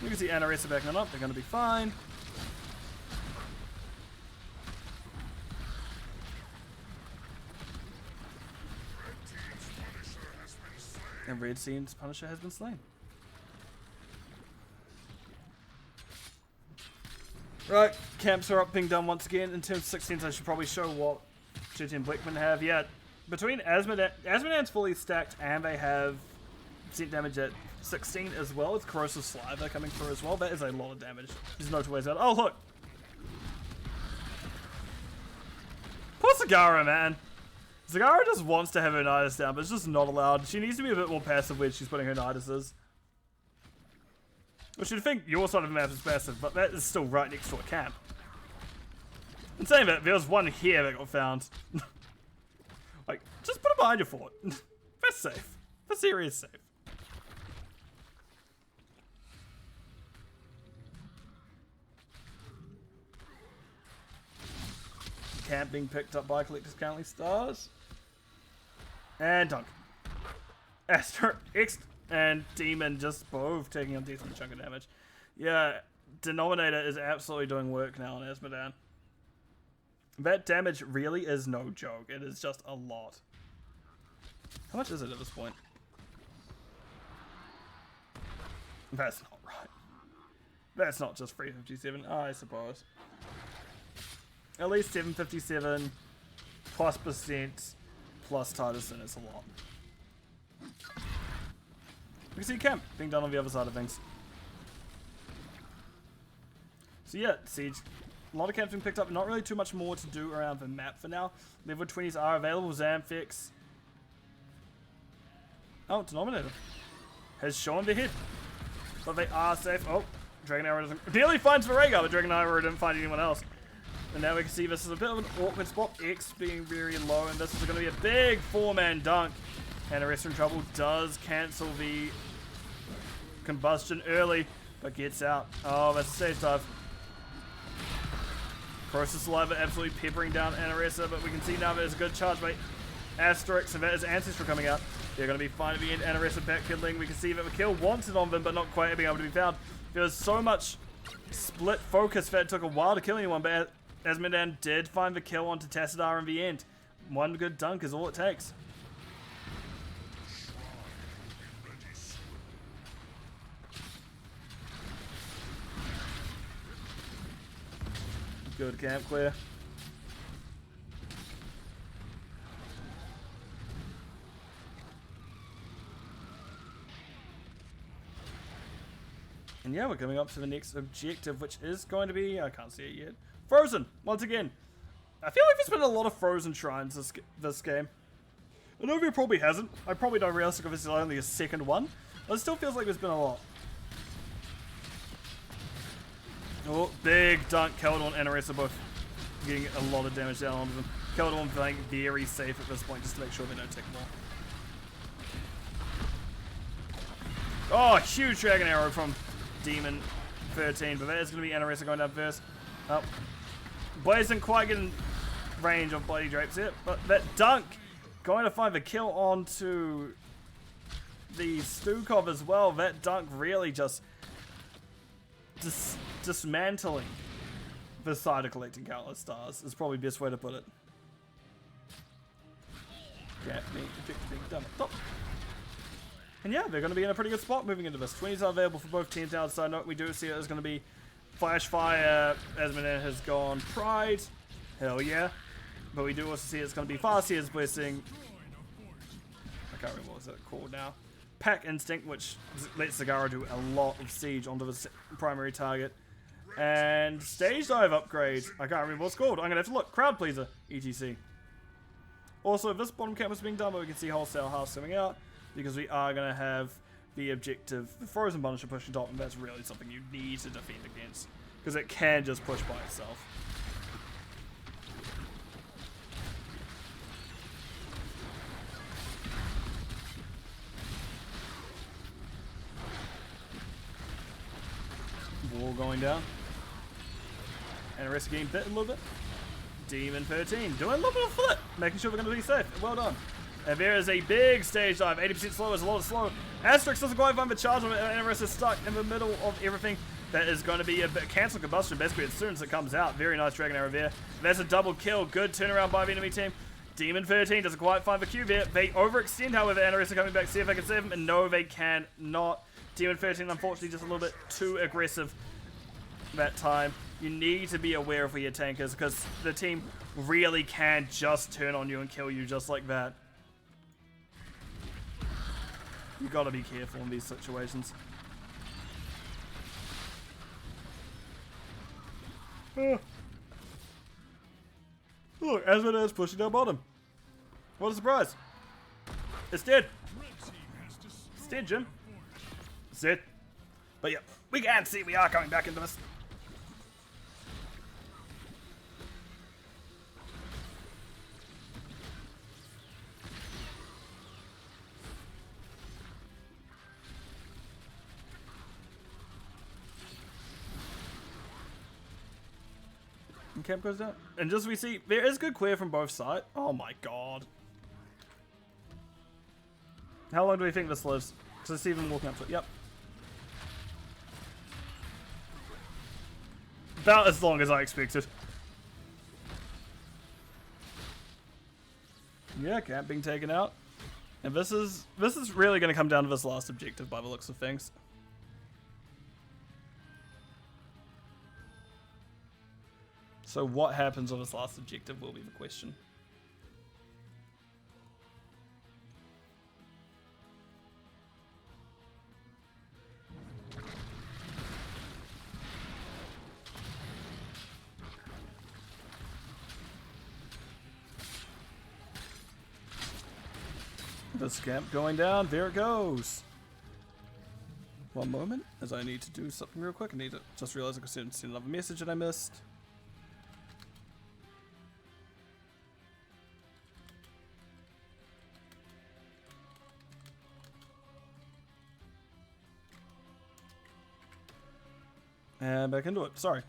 A: You can see Anaressa backing on up. They're going to be fine. And Red Team's Punisher has been slain. Right, camps are up, being done once again. In terms of 16s, I should probably show what 210 Blechman have. Yeah, between Asmodee's fully stacked and they have percent damage at 16 as well, with Corrosive Saliva coming through as well. That is a lot of damage. There's no two ways out. Oh, look! Poor Zagara, man. Zagara just wants to have her Nidus down, but it's just not allowed. She needs to be a bit more passive when she's putting her Niduses. Which you'd think your side of the map is passive, but that is still right next to a camp. In saying that, there was one here that got found. Like, just put it behind your fort. That's safe. That's serious safe. Camp being picked up by Collector's Currently Stars. And Dunk. Astro X and Demon just both taking a decent chunk of damage. Yeah, Denominator is absolutely doing work now on Asmodee. That damage really is no joke. It is just a lot. How much is it at this point? That's not right. That's not just 357, I suppose. At least 757 plus percent plus Titus, and it's a lot. We can see camp being done on the other side of things. So yeah, Siege. A lot of camps being picked up. Not really too much more to do around the map for now. Level 20s are available. Zamfix. Oh, Denominator has shown the hit. But they are safe. Oh, Dragon Arrow doesn't... Nearly finds Varega, but Dragon Arrow didn't find anyone else. And now we can see this is a bit of an awkward spot. X being very low, and this is going to be a big four-man dunk. And Arrest in Trouble does cancel the combustion early. but gets out. Oh, that's a stage dive. Corrosive Saliva absolutely peppering down Anaressa, but we can see now there's a good charge by Asterix, and that is Ancestral coming out. They're going to be fine at the end. Anaressa back killing. We can see that the kill wanted on them, but not quite being able to be found. There was so much split focus that it took a while to kill anyone, but Asmodan did find the kill onto Tassadar in the end. One good dunk is all it takes. Good camp clear. And yeah, we're coming up to the next objective, which is going to be, I can't see it yet, Frozen, once again. I feel like there's been a lot of Frozen shrines this game. I know there probably hasn't. I probably don't realize if this is only a second one, but it still feels like there's been a lot. Oh, big dunk, Keldor and Anaressa both getting a lot of damage down onto them. Keldor playing very safe at this point just to make sure they don't take more. Oh, huge Dragon Arrow from Demon 13, but that is going to be Anaressa going down first. Oh, Blaze didn't quite get in range of Bloody Drapes yet, but that dunk going to find the kill onto the Stukov as well. That dunk really just dismantling the side of collecting countless stars is probably the best way to put it. Yeah, me, being done at top. And yeah, they're going to be in a pretty good spot moving into this. 20s are available for both teams now. Side note, we do see it is going to be Flash Fire. Asmodan has gone Pride. Hell yeah. But we do also see it's going to be Farseer's Blessing. I can't remember what it's called now. Pack Instinct, which lets Zagara do a lot of siege onto the primary target. And Stage Dive upgrade. I can't remember what it's called. I'm going to have to look. Crowd Pleaser, etc. Also, this bottom camp is being done, but we can see Wholesale House coming out. Because we are going to have the objective, the Frozen Punisher pushing top, and that's really something you need to defend against. Because it can just push by itself. Wall going down. And Arrest getting bit a little bit. Demon 13 doing a little bit of flip, making sure we're going to be safe. Well done. And there is a big stage dive. 80% slow is a lot of slow. Asterix doesn't quite find the charge on it, and Anaressa is stuck in the middle of everything. That is going to be a cancel combustion basically as soon as it comes out. Very nice Dragon Arrow there. There's a double kill. Good turnaround by the enemy team. Demon 13 doesn't quite find the Q there. They overextend, however. Anaressa coming back, see if they can save him, and no, they can not. Demon 13, unfortunately, just a little bit too aggressive that time. You need to be aware of your tankers, because the team really can just turn on you and kill you just like that. You gotta be careful in these situations. Look, Asmodan is pushing down bottom. What a surprise. It's dead. It's dead, Jim. It's dead. But yeah, we can see we are coming back into this. Camp goes down. And just we see, there is good clear from both sides. Oh my god. How long do we think this lives? Because I see them walking up to it. Yep. About as long as I expected. Yeah, camp being taken out. And this is really going to come down to this last objective by the looks of things. So what happens on this last objective will be the question. The scamp going down, there it goes. One moment, as I need to do something real quick. I need to just realize I could send another message that I missed. And back into it. Sorry.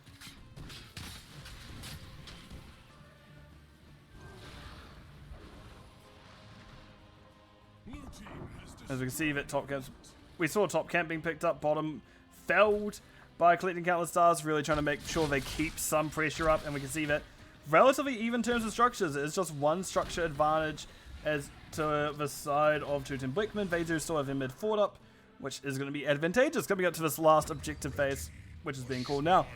A: As we can see that top camps, we saw top camp being picked up, bottom felled by collecting countless stars, really trying to make sure they keep some pressure up, and we can see that relatively even terms of structures. It's just one structure advantage as to the side of Team Blechman. They do still have their mid forward up, which is going to be advantageous coming up to this last objective phase, which is being called now,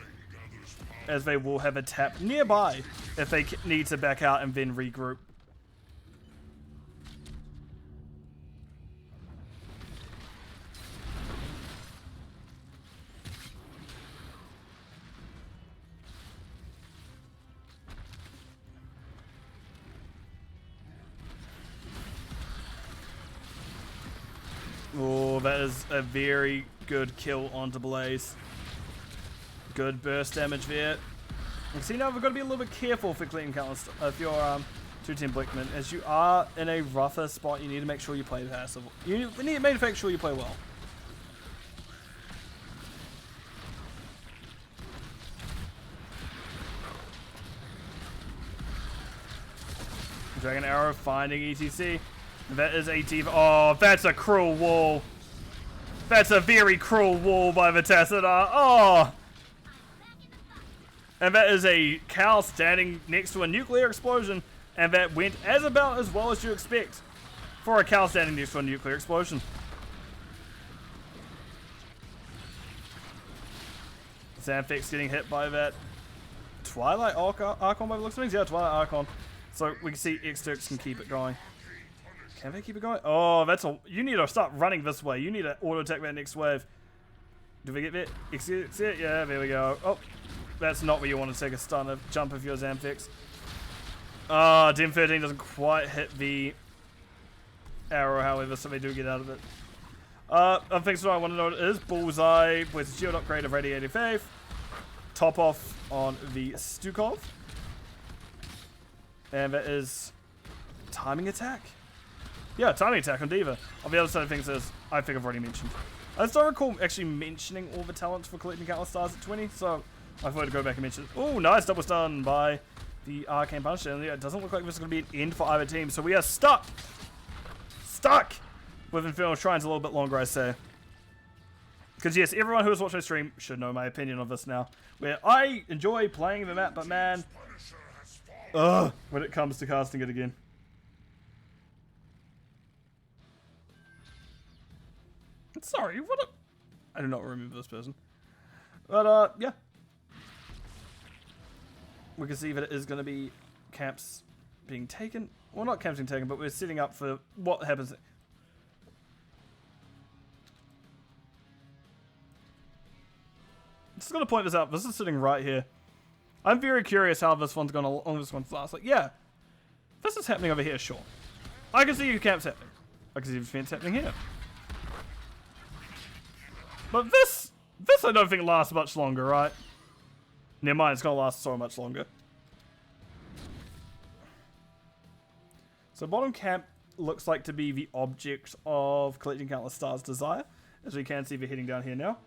A: as they will have a tap nearby if they need to back out and then regroup. Oh, that is a very good kill onto Blaze. Good burst damage there. You see, now we've got to be a little bit careful for cleaning countless if you're 2-10 Blechman, as you are in a rougher spot. You need to make sure you play passive. You need to make sure you play well. Dragon Arrow finding ETC. That is a deep. Oh, that's a cruel wall. That's a very cruel wall by Vitassadar. Oh! And that is a cow standing next to a nuclear explosion. And that went about as well as you expect for a cow standing next to a nuclear explosion. Xanthix getting hit by that Twilight Archon by the looks of things. Yeah, Twilight Archon. So we can see X-Turks can keep it going. Can they keep it going? Oh, that's a... You need to start running this way. You need to auto-attack that next wave. Do we get that? Exit? Yeah, there we go. Oh, that's not where you want to take a stun of jump if you're Xanthix. Ah, Dim 13 doesn't quite hit the arrow, however, so they do get out of it. I think so. I want to know what it is. Bullseye with shield upgrade of Radiated Faith. Top off on the Stukov. And that is timing attack. Yeah, timing attack on Diva. On the other side of things is, I think I've already mentioned. I just don't recall actually mentioning all the talents for collecting countless stars at 20, so I thought I'd go back and mention it. Oh, nice double stun by the Arcane Punch. And yeah, it doesn't look like this is going to be an end for either team, so we are stuck. Stuck with Infernal Shrines a little bit longer, I say. Because yes, everyone who has watched my stream should know my opinion on this now. Where I enjoy playing the map, but man, when it comes to casting it again. Sorry, what a... I do not remember this person. But, yeah. We can see that it is going to be camps being taken. Well, not camps being taken, but we're setting up for what happens. Just going to point this out. This is sitting right here. I'm very curious how this one's going to... this one's last. Like, yeah. This is happening over here, sure. I can see your camps happening. I can see the defense happening here. But this I don't think lasts much longer, right? Never mind, it's going to last so much longer. So bottom camp looks like to be the object of collecting countless stars' desire, as we can see we're heading down here now.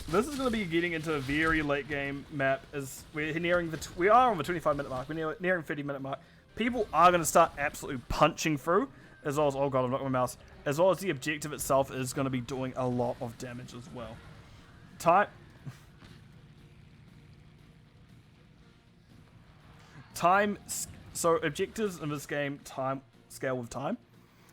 A: This is going to be getting into a very late game map, as we're nearing we are on the 25-minute mark. We're nearing 30-minute mark. People are going to start absolutely punching through, as well as, oh god, I've knocked my mouse. As well as the objective itself is going to be doing a lot of damage as well. So objectives in this game scale with time.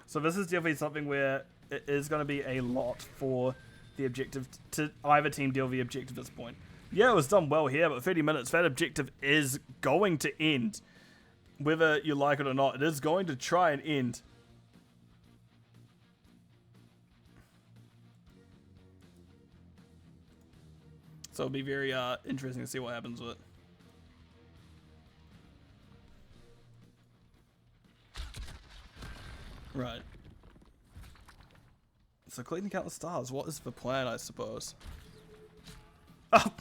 A: So this is definitely something where it is going to be a lot for the objective to either team deal with the objective at this point. Yeah, it was done well here, but 30 minutes, that objective is going to end. Whether you like it or not, it is going to try and end. So it'll be very interesting to see what happens with it. Right. So collecting countless stars, what is the plan, I suppose? Oh.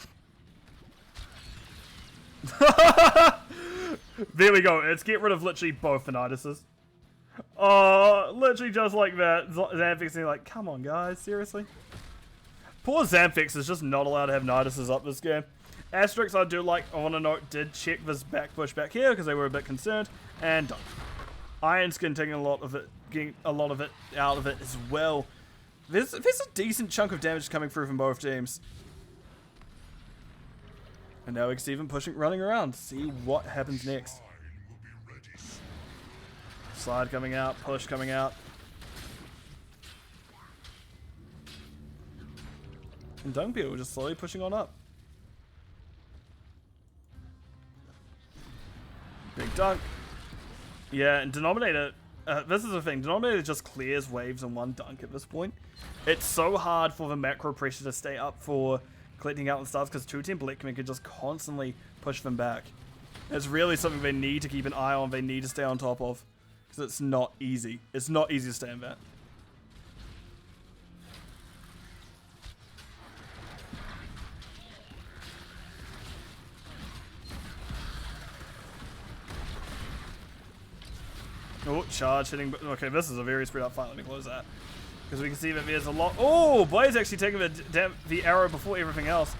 A: There we go. Let's get rid of literally both Thanaduses. Oh, literally just like that. Xanthix like, come on guys, seriously? Poor Zamfix is just not allowed to have Niduses up this game. Asterix, I want to note, did check this back push back here because they were a bit concerned, and done. Iron Skin taking a lot of it, getting a lot of it out of it as well. There's a decent chunk of damage coming through from both teams. And now we can see them running around. See what happens next. Slide coming out, push coming out. And Dung Beetle just slowly pushing on up. Big dunk. Yeah, and Denominator, this is the thing, Denominator just clears waves in one dunk at this point. It's so hard for the macro pressure to stay up for collecting out and stars because 2-10 Blechman can just constantly push them back. It's really something they need to keep an eye on, they need to stay on top of. Because it's not easy. It's not easy to stay in that. Oh, charge hitting. Okay, this is a very spread out fight. Let me close that. Because we can see that there's a lot. Oh, Blaze actually taking the arrow before everything else.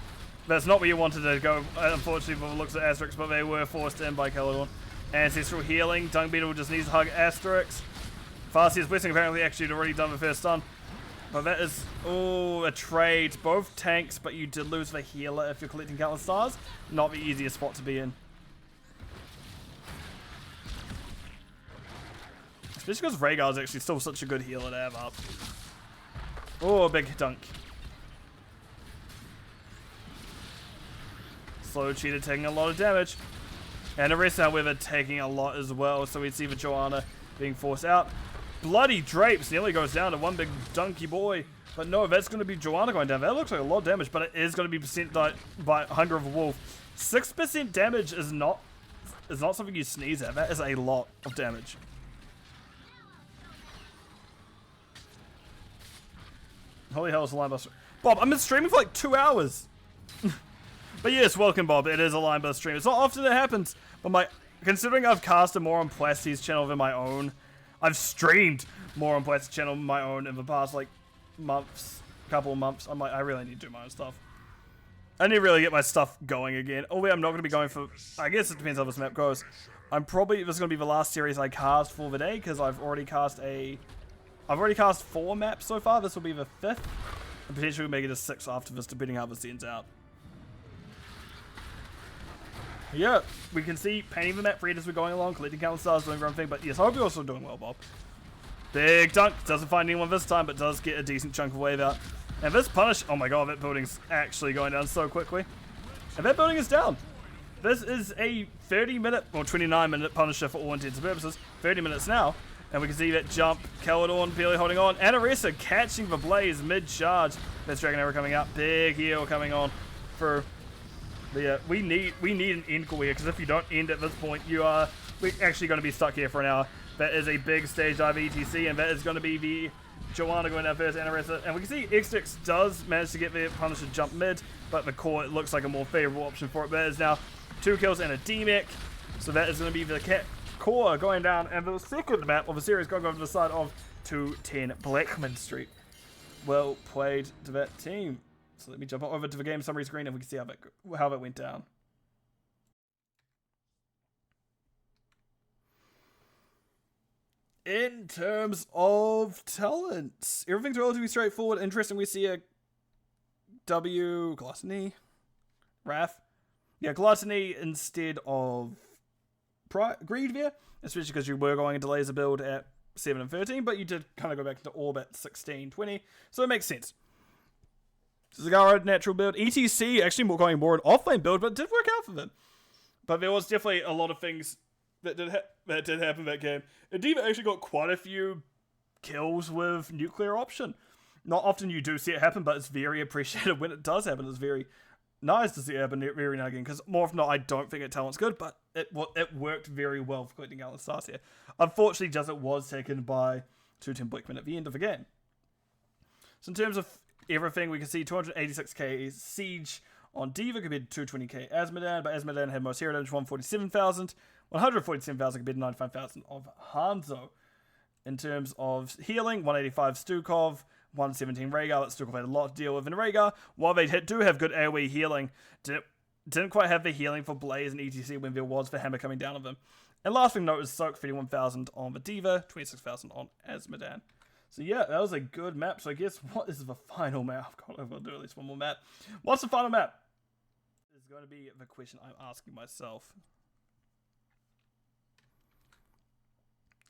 A: That's not where you wanted to go, unfortunately, by the looks of Asterix, but they were forced in by Caledon. Ancestral healing. Dung Beetle just needs to hug Asterix. Farseer's Blessing apparently actually had already done the first stun. But that is, oh, a trade. Both tanks, but you did lose the healer if you're collecting countless stars. Not the easiest spot to be in. Especially because Rhaegar's actually still such a good healer to have up. Oh, big dunk. Slow Cheetah taking a lot of damage. And Arresta, however, taking a lot as well. So we see the Joanna being forced out. Bloody Drapes nearly goes down to one big dunky boy. But no, that's going to be Joanna going down. That looks like a lot of damage, but it is going to be percent by Hunger of a Wolf. 6% damage is not something you sneeze at. That is a lot of damage. Holy hell, it's a line buster. Bob, I've been streaming for like 2 hours. But yes, welcome, Bob. It is a line bust stream. It's not often it happens, but considering I've casted more on Plasty's channel than my own, I've streamed more on Plasty's channel than my own in the past like couple of months. I'm like, I really need to do my own stuff. I need to really get my stuff going again. Oh wait, I'm not going to be going for. I guess it depends how this map goes. This is going to be the last series I cast for the day because I've already cast 4 maps so far. This will be the 5th. And potentially we'll make it a 6th after this, depending how this ends out. Yeah, we can see painting the map red as we're going along, collecting countless stars, doing the wrong thing, but yes, I hope you're also doing well, Bob. Big dunk. Doesn't find anyone this time, but does get a decent chunk of wave out. And this punish, oh my god, that building's actually going down so quickly. And that building is down. This is a 30-minute, or 29-minute punisher for all intents and purposes. 30 minutes now. And we can see that jump. Caledon barely holding on. And Arresta catching the Blaze mid-charge. That's Dragon Arrow coming out. Big heal coming on for... Yeah, we need an end call here, because if you don't end at this point, we're actually going to be stuck here for an hour. That is a big stage dive ETC, and that is going to be the Joanna going down first, and Arresta. And we can see Xtix does manage to get the Punisher jump mid, but the core, it looks like a more favorable option for it. That is now 2 kills and a D-Mech, so that is going to be the core going down, and the second map of the series going over to the side of 210 Blechman Street. Well played to that team. So let me jump over to the game summary screen and we can see how that went down. In terms of talent, everything's relatively straightforward. Interesting, we see a W, Gluttony, Wrath. Yeah, Gluttony instead of Greed there, especially because you were going into laser build at 7 and 13, but you did kind of go back into orb at 16, 20, so it makes sense. Zagara natural build, ETC actually going more an offlane build, but it did work out for them. But there was definitely a lot of things that did happen in that game. Diva actually got quite a few kills with nuclear option. Not often you do see it happen, but it's very appreciated when it does happen. It's very nice to see it happen very now again, because more often than not, I don't think that talent's good, but it worked very well for collecting Gallon Stars here. Unfortunately, just it was taken by 210 Blechman at the end of the game. So in terms of everything, we can see 286k Siege on Diva compared to 220k Asmodan, but Asmodan had most hero damage, 147,000, 147,000 compared to 95,000 of Hanzo. In terms of healing, 185 Stukov, 117 Rhaegar, that still quite a lot to deal with in Rhaegar. While they do have good AoE healing, didn't quite have the healing for Blaze and ETC when there was for Hammer coming down on them. And last thing to note is Soak, 31,000 on the Diva, 26,000 on Azmodan. So yeah, that was a good map. So I guess what is the final map? God, I've got to do at least one more map. What's the final map? Is going to be the question I'm asking myself.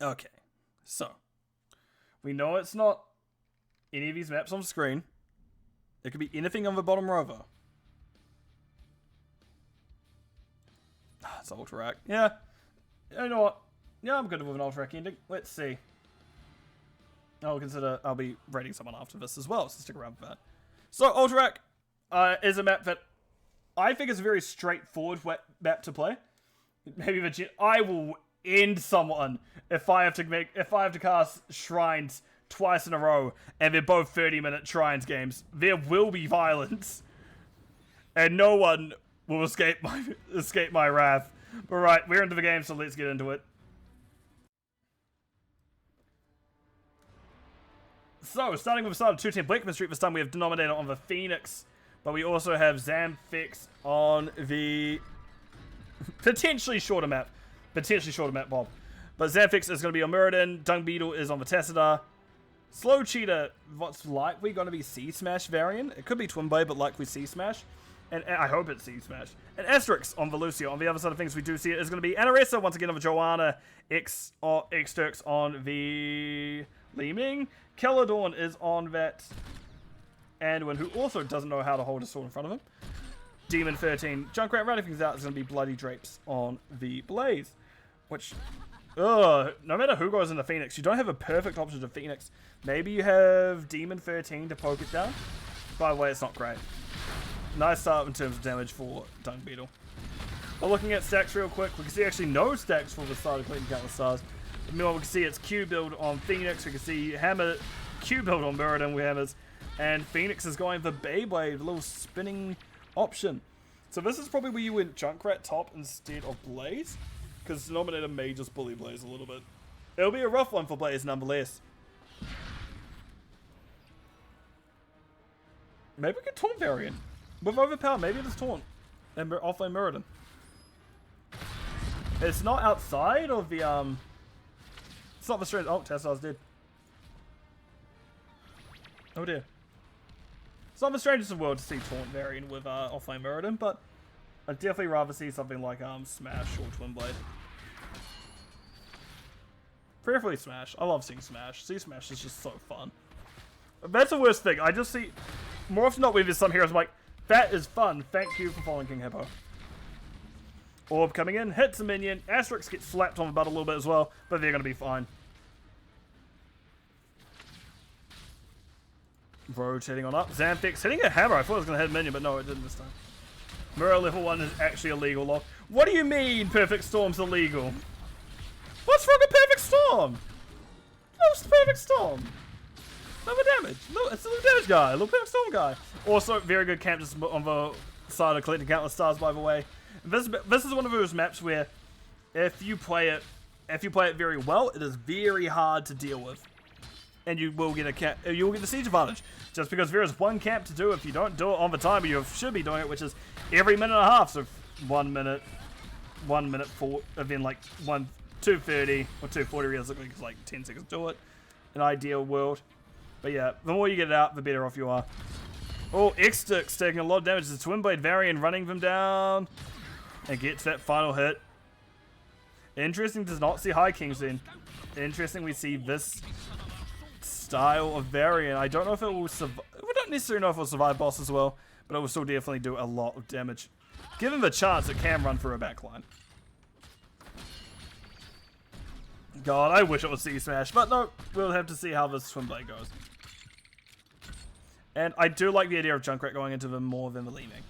A: Okay, so we know it's not any of these maps on screen. It could be anything on the bottom rover. It's Ultrarak. Yeah. You know what? Yeah, I'm good with an Ultrarak ending. Let's see. I'll be rating someone after this as well, so stick around for that. So, Ultrarak is a map that I think is a very straightforward map to play. Maybe I will end someone if I have to cast Shrines twice in a row, and they're both 30-minute Shrines games. There will be violence, and no one will escape my wrath. But right, we're into the game, so let's get into it. So, starting with the start of 210 Blechman Street, this time we have Denominator on the Phoenix, but we also have Zamfix on the potentially shorter map, Bob. But Zamfix is going to be on Muradin, Dung Beetle is on the Tassadar, Slow Cheetah, what's likely going to be C-Smash variant. It could be Twin Blade, but likely C-Smash. And I hope it's C-Smash. And Asterix on Velucio. On the other side of things, we do see it is going to be Anaressa, once again, of Joanna, X-Turks on the Leeming. Celadorn is on that Anduin, who also doesn't know how to hold a sword in front of him. Demon 13. Junkrat rounding things out is going to be Bloody Drapes on the Blaze. Which, no matter who goes in the Phoenix, you don't have a perfect option to Phoenix. Maybe you have Demon 13 to poke it down. By the way, it's not great. Nice start in terms of damage for Dung Beetle. But looking at stacks real quick, we can see actually no stacks for the start of Clayton Countless Stars. Meanwhile, we can see it's Q build on Phoenix. We can see Hammer Q build on Muradin with Hammers. And Phoenix is going for Beyblade, a little spinning option. So this is probably where you went Junkrat top instead of Blaze. Because Denominator may just bully Blaze a little bit. It'll be a rough one for Blaze nonetheless. Maybe we could Taunt variant. With Overpower, maybe it's Taunt. And offlane Muradin. It's not outside of the, it's not the straight. Oh, Tassad's dead. Oh dear. It's not the strangest in the world to see Taunt variant with offlane Muradin, but I'd definitely rather see something like Smash or Twin Blade. Preferably Smash. I love seeing Smash. See Smash is just so fun. That's the worst thing. I just see more often not when there's some heroes I'm like, that is fun. Thank you for following King Hippo. Orb coming in, hits a minion. Asterix gets slapped on the butt a little bit as well, but they're going to be fine. Rotating on up. Zamfix hitting a hammer. I thought it was going to hit a minion, but no, it didn't this time. Mirror level 1 is actually illegal. Lock. What do you mean Perfect Storm's illegal? What's wrong with Perfect Storm? What's Perfect Storm? Lower damage. Look, it's a little damage guy. Little Perfect Storm guy. Also, very good camp just on the side of collecting countless stars, by the way. This is one of those maps where if you play it very well, it is very hard to deal with. And you will get the siege advantage. Just because there is one camp to do if you don't do it on the time you should be doing it, which is every minute and a half. So 1 minute, 1 minute for, and then like 2:30 or 2:40 realistically, because like 10 seconds to do it. An ideal world. But yeah, the more you get it out, the better off you are. Oh, X-Turks taking a lot of damage. The Twin Blade variant running them down. And gets that final hit. Interesting, does not see High Kings in. Interesting, we see this style of variant. I don't know if it will survive. We don't necessarily know if it will survive boss as well, but it will still definitely do a lot of damage. Given the chance, it can run through a backline. God, I wish it was C-Smash, but no, we'll have to see how this Twin Blade goes. And I do like the idea of Junkrat going into them more than the Leeming.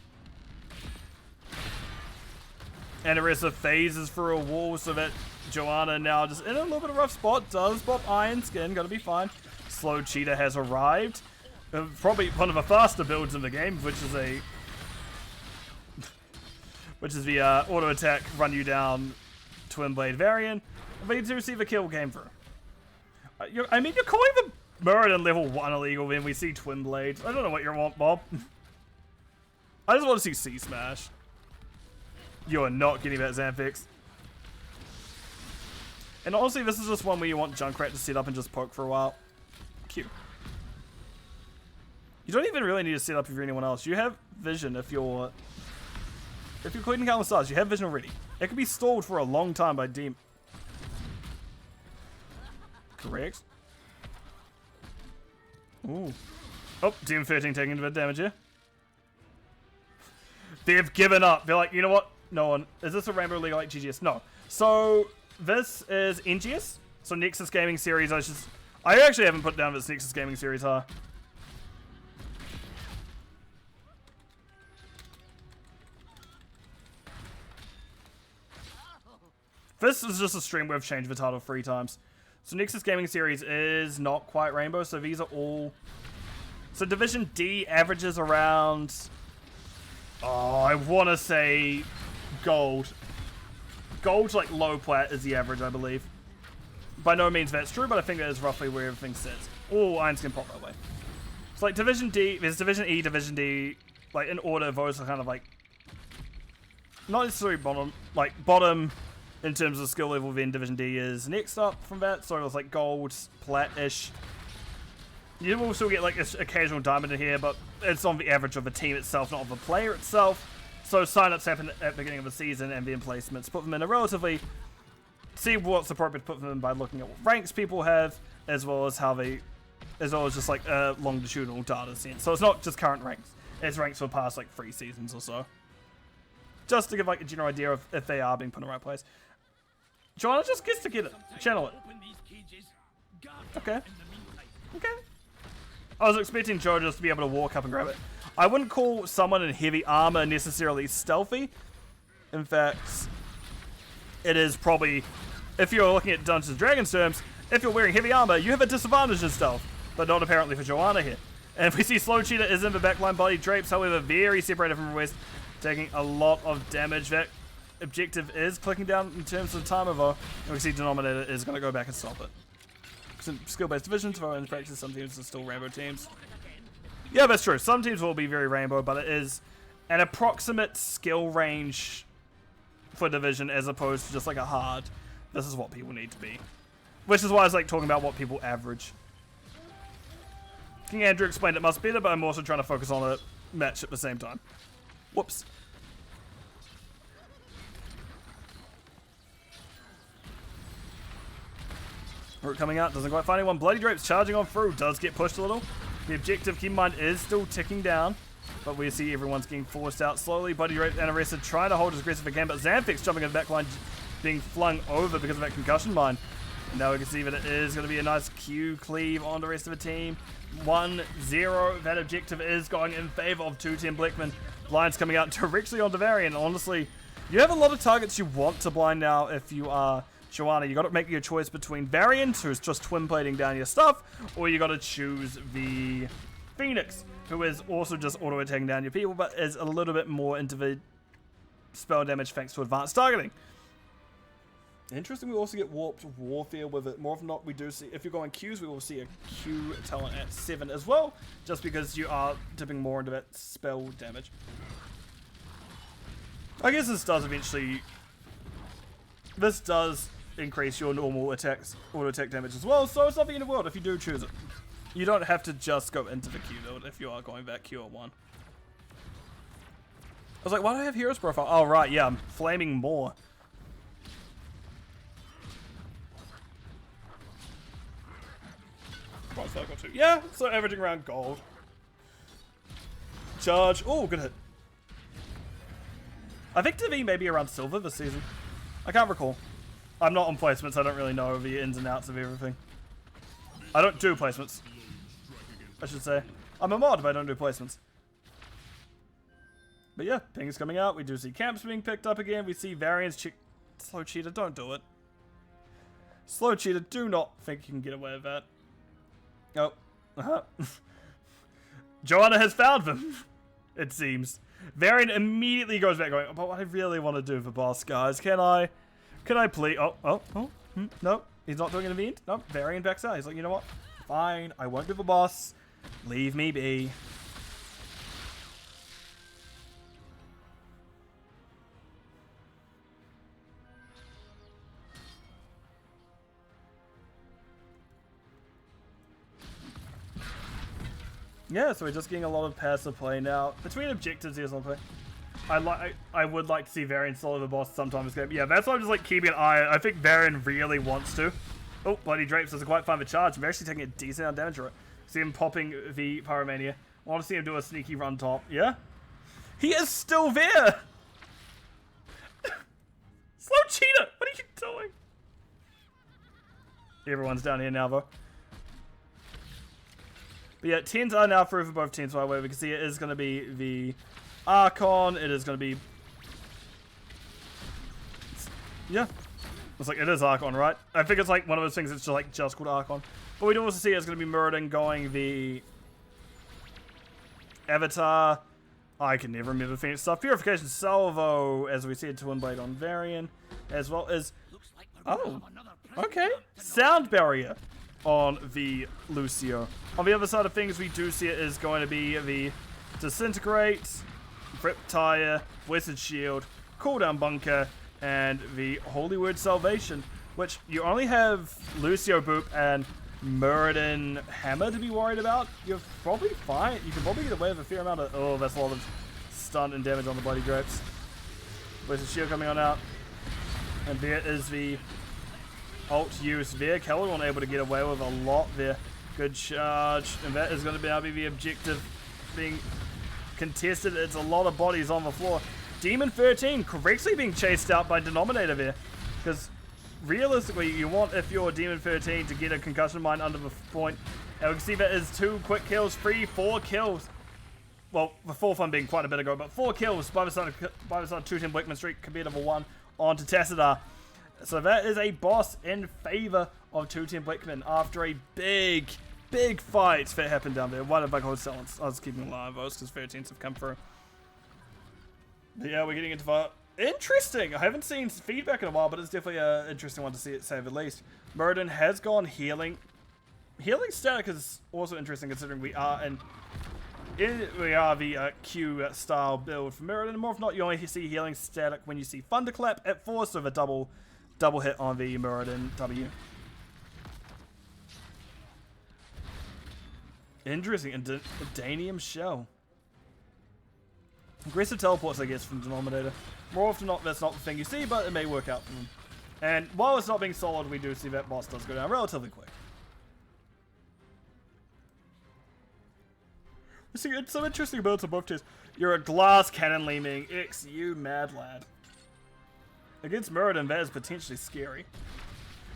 A: And Arisa phases through a wall so that Joanna now just in a little bit of a rough spot. Does pop Iron Skin, gonna be fine. Slow Cheetah has arrived. Probably one of the faster builds in the game, which is the auto attack, run you down Twin Blade variant. But you do see the kill came through. I mean, you're calling the Muradin level 1 illegal, then we see Twin Blades. I don't know what you want, Bob. I just want to see C-Smash. You are not getting that Xanthix. And honestly, this is just one where you want Junkrat to set up and just poke for a while. Cute. You don't even really need to set up if you're anyone else. You have vision if you're cleaning Countless Stars. You have vision already. It can be stalled for a long time by Deem. Correct. Ooh. Oh, DM13 taking a bit of damage here. They've given up. They're like, you know what? No one. Is this a Rainbow League like GGS? No. So, this is NGS. So, Nexus Gaming Series. I actually haven't put down this Nexus Gaming Series, huh? This is just a stream where I've changed the title 3 times. So Nexus Gaming Series is not quite Rainbow, so these are all... So Division D averages around... Oh, I want to say Gold. Gold, like low plat, is the average, I believe. By no means that's true, but I think that is roughly where everything sits. Oh, Iron Skin pop that way. So like Division D, there's Division E, Division D, like in order, those are kind of like... Not necessarily bottom, like bottom... In terms of skill level, then Division D is next up from that. So it's like gold, plat-ish. You will still get like an occasional diamond in here, but it's on the average of the team itself, not of the player itself. So sign-ups happen at the beginning of the season, and then placements put them in a relatively... See what's appropriate to put them in by looking at what ranks people have, as well as how they... As well as just like a longitudinal data sense. So it's not just current ranks. It's ranks for past like 3 seasons or so. Just to give like a general idea of if they are being put in the right place. Joanna just gets to get it. Channel it. Okay. Okay. I was expecting Joe just to be able to walk up and grab it. I wouldn't call someone in heavy armor necessarily stealthy. In fact, it is probably, if you're looking at Dungeons & Dragons terms, if you're wearing heavy armor, you have a disadvantage in stealth. But not apparently for Joanna here. And we see Slow Cheetah is in the backline body drapes, however, very separated from the rest, taking a lot of damage. That objective is clicking down in terms of time though, and we see Denominator is going to go back and stop it. Skill-based divisions, for in practice, some teams are still Rainbow teams. Yeah, that's true. Some teams will be very Rainbow, but it is an approximate skill range for division as opposed to just like a hard, this is what people need to be. Which is why I was like talking about what people average. King Andrew explained it much better, but I'm also trying to focus on a match at the same time. Whoops. Root coming out, doesn't quite find anyone. Bloody Drapes charging on through, does get pushed a little. The objective, keep in mind, is still ticking down. But we see everyone's getting forced out slowly. Bloody Drapes and Arrested trying to hold as aggressive as they can, but Xanthix jumping in the backline, being flung over because of that concussion mine. And now we can see that it is going to be a nice Q cleave on the rest of the team. 1-0. That objective is going in favor of 210 Blechman. Blinds coming out directly onto Varian. Honestly, you have a lot of targets you want to blind now if you are Joanna. You got to make your choice between Varian, who's just twin plating down your stuff, or you got to choose the Phoenix, who is also just auto attacking down your people, but is a little bit more into the spell damage thanks to advanced targeting. Interesting, we also get Warped Warfare with it. More often than not, we do see, if you're going Qs, we will see a Q talent at 7 as well, just because you are dipping more into that spell damage. I guess this does eventually, this does increase your normal attacks, auto attack damage as well, so it's not the end of the world if you do choose it. You don't have to just go into the Q build if you are going back Q at 1. I was like, why do I have Heroes Profile? Oh right, yeah, I'm flaming more. Yeah, so averaging around gold. Charge. Oh, good hit. I think Divi may be around silver this season. I can't recall. I'm not on placements. I don't really know the ins and outs of everything. I don't do placements, I should say. I'm a mod, but I don't do placements. But yeah, ping is coming out. We do see camps being picked up again. We see variants. Slow Cheetah, don't do it. Slow Cheetah, do not think you can get away with that. Oh. Joanna has found them, it seems. Varian immediately goes back going, but what I really want to do for boss, guys, can I please? No, he's not doing an event. No, Varian backs out. He's like, you know what? fine. I won't do the boss. Leave me be. Yeah, so we're just getting a lot of passive play now. Between objectives, here's one play. I would like to see Varian solo the boss sometime this game. Yeah, that's why I'm just like keeping an eye. I think Varian really wants to. Oh, Bloody Drapes doesn't quite find the charge. I'm actually taking a decent amount of damage for it. See him popping the Pyromania. I want to see him do a sneaky run top. Yeah? He is still there! Slow cheater! What are you doing? Everyone's down here now, though. But yeah, 10s are now through for both teams, by the way. We can see it is going to be the Archon. It is going to be... Yeah. It's like, it is Archon, right? I think it's like one of those things that's just called Archon. But we do also see it's going to be Muradin going the Avatar. I can never remember Phoenix stuff. Purification Salvo, as we said, Twin Blade on Varian. As well as... Oh, okay. Sound Barrier on the Lucio. On the other side of things, we do see it is going to be the Disintegrate, Rip Tire, Wizard Shield, Cooldown Bunker, and the Holy Word Salvation, which you only have Lucio Boop and Muradin Hammer to be worried about. You're probably fine. You can probably get away with a fair amount of... Oh, that's a lot of stun and damage on the Bloody Drapes. Wizard Shield coming on out. And there is the ult use there. Keldon able to get away with a lot there. Good charge. And that is going to be the objective being contested. It's a lot of bodies on the floor. Demon 13 correctly being chased out by Denominator there. Because realistically, you want, if you're Demon 13, to get a concussion mine under the point. And we can see that is 2 quick kills, 4 kills. Well, the fourth one being quite a bit ago, but 4 kills by the side of 210 Blechman streak compared to 1 on to Tassadar. So that is a boss in favor of 210 Blechman after a big fight that happened down there. Why did I hold silence? I was keeping an eye on those because 13s have come through. But yeah, we're getting into the... Interesting! I haven't seen feedback in a while, but it's definitely an interesting one to see, say the least. Muradin has gone healing. Healing static is also interesting considering we are the Q style build for Muradin. More if not, you only see healing static when you see Thunderclap at 4, so the double hit on the Muradin W. Interesting. And Danium Shell. Aggressive teleports, I guess, from Denominator. More often than not, that's not the thing you see, but it may work out for them. And while it's not being solid, we do see that boss does go down relatively quick. You see, it's some interesting builds on both teams. You're a glass cannon leaning X, you mad lad. Against Muradin, that is potentially scary.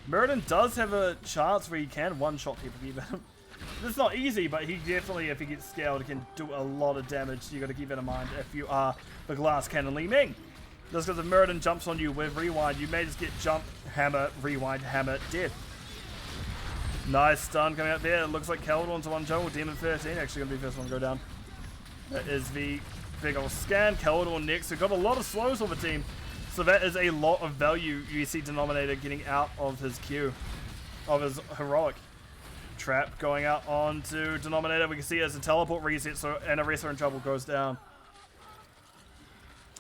A: Muradin does have a chance where he can one-shot people even. It's not easy, but he definitely, if he gets scaled, can do a lot of damage. You got to keep that in mind if you are the glass cannon Li Ming. Just because if Muradin jumps on you with rewind, you may just get jump, hammer, rewind, hammer, dead. Nice stun coming out there. It looks like Keldon's one jungle. Demon 13 actually going to be the first one to go down. That is the big old scan. Keldon next. We've got a lot of slows on the team. So that is a lot of value you see Denominator getting out of his Q. Of his heroic. Trap going out onto Denominator. We can see it as a teleport reset, so and a wrestler in trouble goes down.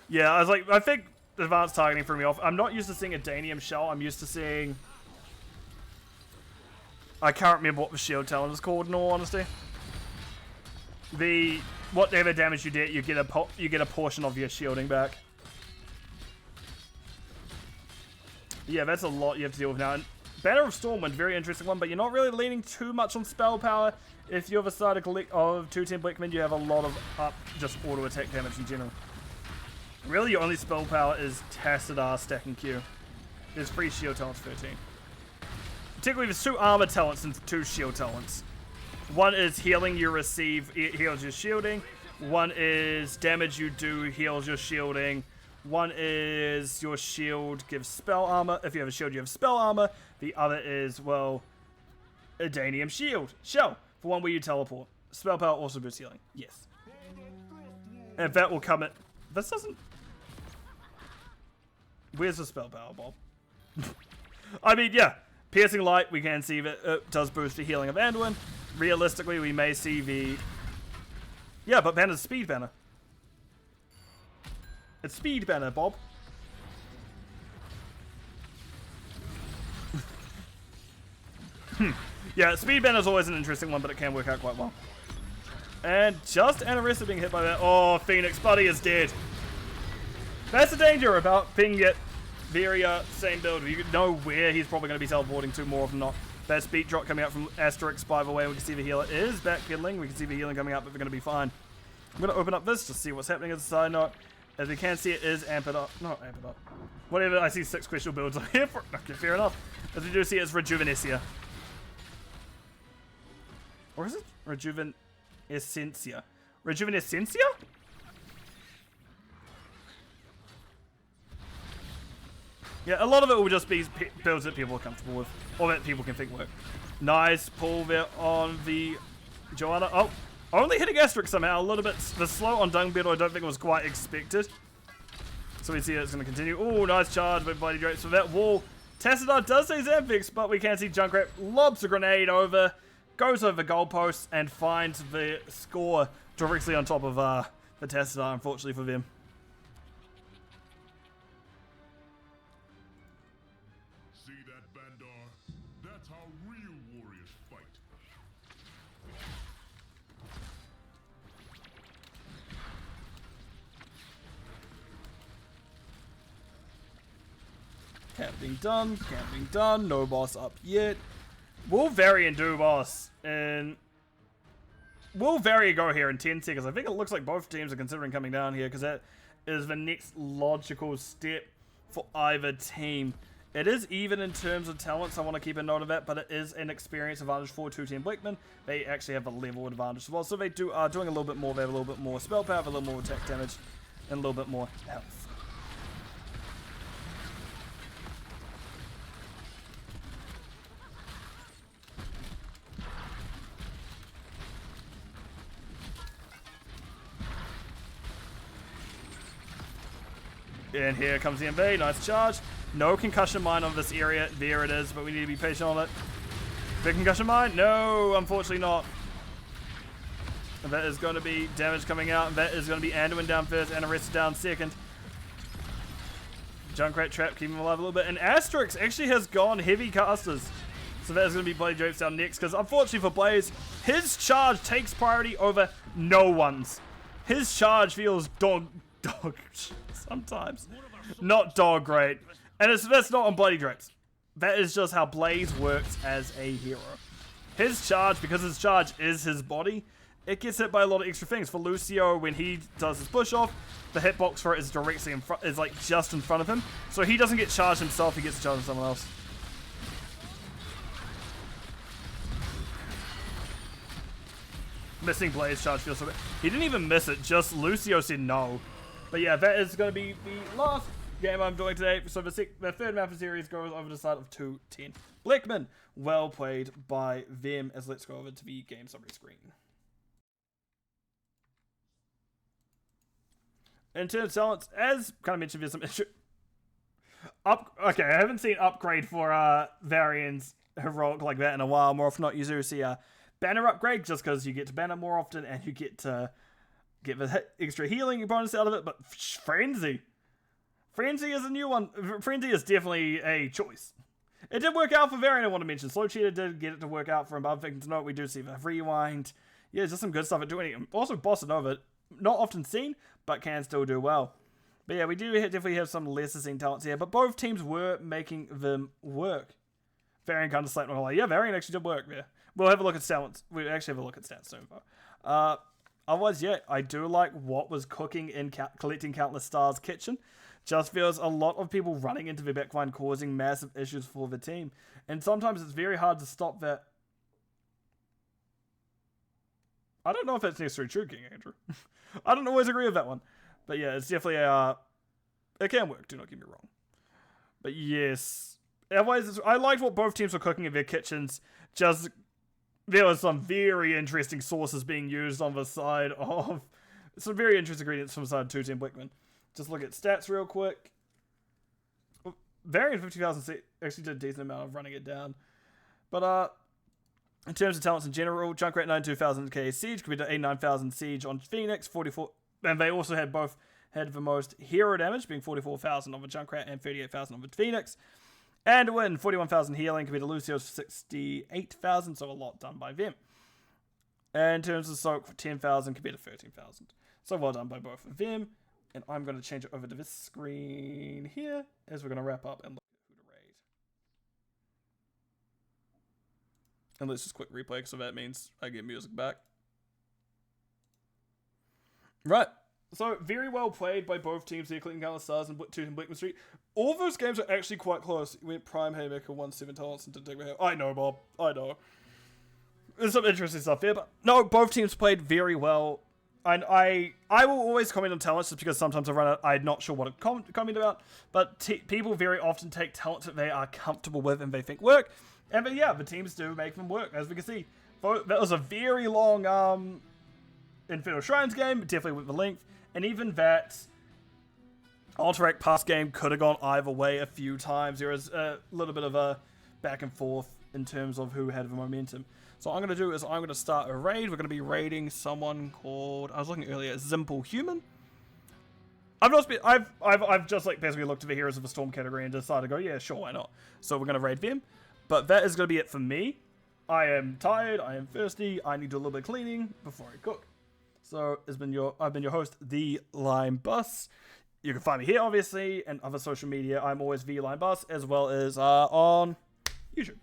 A: Yeah, I think advanced targeting threw me off. I'm not used to seeing a Danium Shell. I'm used to seeing... I can't remember what the shield talent is called, in all honesty. Whatever damage you did, you get a portion of your shielding back. Yeah, that's a lot you have to deal with now. And Banner of Stormwind, very interesting one, but you're not really leaning too much on spell power. If you're the side of 210 Blechman, you have a lot of just auto attack damage in general. Really, your only spell power is Tassadar stacking Q. There's 3 shield talents, 13. Particularly, there's 2 armor talents and 2 shield talents. One is healing you receive, it heals your shielding. One is damage you do, heals your shielding. One is your shield gives spell armor. If you have a shield, you have spell armor. The other is, well, a Danium Shield. Shell. For one where you teleport. Spell power also boosts healing. Yes. And that will come at... This doesn't... Where's the spell power, Bob? I mean, yeah. Piercing Light, we can see that it does boost the healing of Anduin. Realistically, we may see the... Yeah, but Banner's Speed Banner. It's Speed Banner, Bob. Yeah, Speed Banner is always an interesting one, but it can work out quite well. And just Anarissa being hit by that. Oh, Phoenix Buddy is dead. That's the danger about being at very same build. You know where he's probably going to be teleporting to more often than not. That speed drop coming out from Asterix, by the way. We can see the healer is backpedaling. We can see the healing coming out, but we're going to be fine. I'm going to open up this to see what's happening as a side note. As we can see, it is amp it up. Not amp it up. Whatever, I see 6 questionable builds on here. Okay, fair enough. As we do see, it's Rejuvenescia. Or is it Rejuvenescencia? Rejuvenescencia? Yeah, a lot of it will just be builds that people are comfortable with, or that people can think work. Nice pull there on the Joanna. Oh, only hitting Asterix somehow. A little bit the slow on Dung Beetle, I don't think it was quite expected. So we see it's going to continue. Oh, nice charge by Bloody Drapes for that wall. Tassadar does say Zamfix, but we can see Junkrat lobs a grenade over, goes over goalposts, and finds the score directly on top of the Tassadar, unfortunately for them.
D: See that, Bandar? That's how real warriors fight.
A: Camping done, no boss up yet. Will Vary and do boss, and will Vary go here in 10 seconds? I think it looks like both teams are considering coming down here, because that is the next logical step for either team. It is even in terms of talents, I want to keep a note of that, but it is an experience advantage for 2-team Blechman. They actually have a level advantage as well, so they are doing a little bit more. They have a little bit more spell power, a little more attack damage, and a little bit more health. And here comes the MB, nice charge. No concussion mine on this area. There it is, but we need to be patient on it. Big concussion mine? No, unfortunately not. And that is going to be damage coming out. And that is going to be Anduin down first and Arrest down second. Junkrat trap, keeping him alive a little bit. And Asterix actually has gone heavy casters. So that is going to be Blaze Drapes down next. Because unfortunately for Blaze, his charge takes priority over no one's. His charge feels dog sometimes. Not dog great. And that's not on Bloody Drapes. That is just how Blaze works as a hero. His charge, because his charge is his body, it gets hit by a lot of extra things. For Lucio, when he does his push off, the hitbox for it is directly in front, is like just in front of him. So he doesn't get charged himself, he gets charged on someone else. Missing Blaze charge feels so bad. He didn't even miss it, just Lucio said no. But yeah, that is going to be the last game I'm doing today. So the third map of the series goes over the side of 2-10. Blechman, well played by them, as let's go over to the game summary screen. In terms of talents, as kind of mentioned, there's some issue. Okay, I haven't seen upgrade for Varian's heroic like that in a while. More often not, you do see a banner upgrade, just because you get to banner more often and you get to get the extra healing bonus out of it. But Frenzy is a new one. Frenzy is definitely a choice. It did work out for Varian, I want to mention. Slow Cheetah did get it to work out for him. Other things to note, we do see the Rewind. Yeah, just some good stuff at doing it. Also, Bossa Nova, not often seen, but can still do well. But yeah, we do definitely have some lesser seen talents here, but both teams were making them work. Varian kind of slapped my whole like, yeah, Varian actually did work there. We'll have a look at stats. We'll actually have a look at stats soon, though. Otherwise, yeah, I do like what was cooking in Collecting Countless Stars kitchen. Just feels a lot of people running into the backline causing massive issues for the team. And sometimes it's very hard to stop that. I don't know if that's necessarily true, King Andrew. I don't always agree with that one. But yeah, it's definitely it can work, do not get me wrong. But yes. Otherwise, I liked what both teams were cooking in their kitchens. Just, there was some very interesting sauces being used on the side of, some very interesting ingredients from the side of 2-team Blechman. Just look at stats real quick. Variant 50,000 actually did a decent amount of running it down. But in terms of talents in general, Junkrat 92,000k Siege compared to 89,000 Siege on Phoenix, 44, and they also had both had the most hero damage, being 44,000 on the Junkrat and 38,000 on the Phoenix. And Win, 41,000 healing compared to Lucio's 68,000, so a lot done by them. And in terms of Soak, 10,000 compared to 13,000. So well done by both of them. And I'm going to change it over to this screen here as we're going to wrap up and look at who to raid. And let's just quick replay, so that means I get music back. Right. So, very well played by both teams here, Clinton Gala Stars and 2 and Blechman Street. All those games are actually quite close. We went Prime Haymaker, won 7 talents, and did take my hair. I know, Bob. I know. There's some interesting stuff there, but no, both teams played very well. And I will always comment on talents just because sometimes I'm not sure what to comment about, but people very often take talents that they are comfortable with and they think work. And but yeah, the teams do make them work, as we can see. That was a very long Infernal Shrines game, definitely with the length. And even that Alterac Pass game could have gone either way a few times. There was a little bit of a back and forth in terms of who had the momentum. So what I'm going to do is I'm going to start a raid. We're going to be raiding someone called, I was looking earlier, Simple Human. I've just like basically looked at the Heroes of the Storm category and decided to go, yeah, sure, why not? So we're going to raid them. But that is going to be it for me. I am tired, I am thirsty, I need to do a little bit of cleaning before I cook. So I've been your host, The Lime Bus. You can find me here, obviously, and other social media. I'm always The Lime Bus, as well as on YouTube,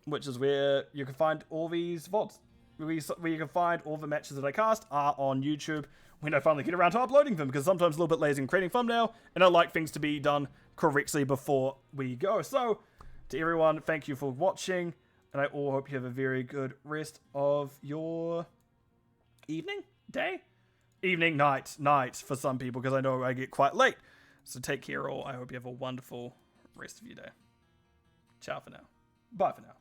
A: which is where you can find all these VODs. Where you can find all the matches that I cast are on YouTube when I finally get around to uploading them, because sometimes I'm a little bit lazy in creating thumbnail, and I like things to be done correctly before we go. So, to everyone, thank you for watching, and I all hope you have a very good rest of your evening, day, evening, night for some people, because I know I get quite late. So take care all. I hope you have a wonderful rest of your day. Ciao for now. Bye for now.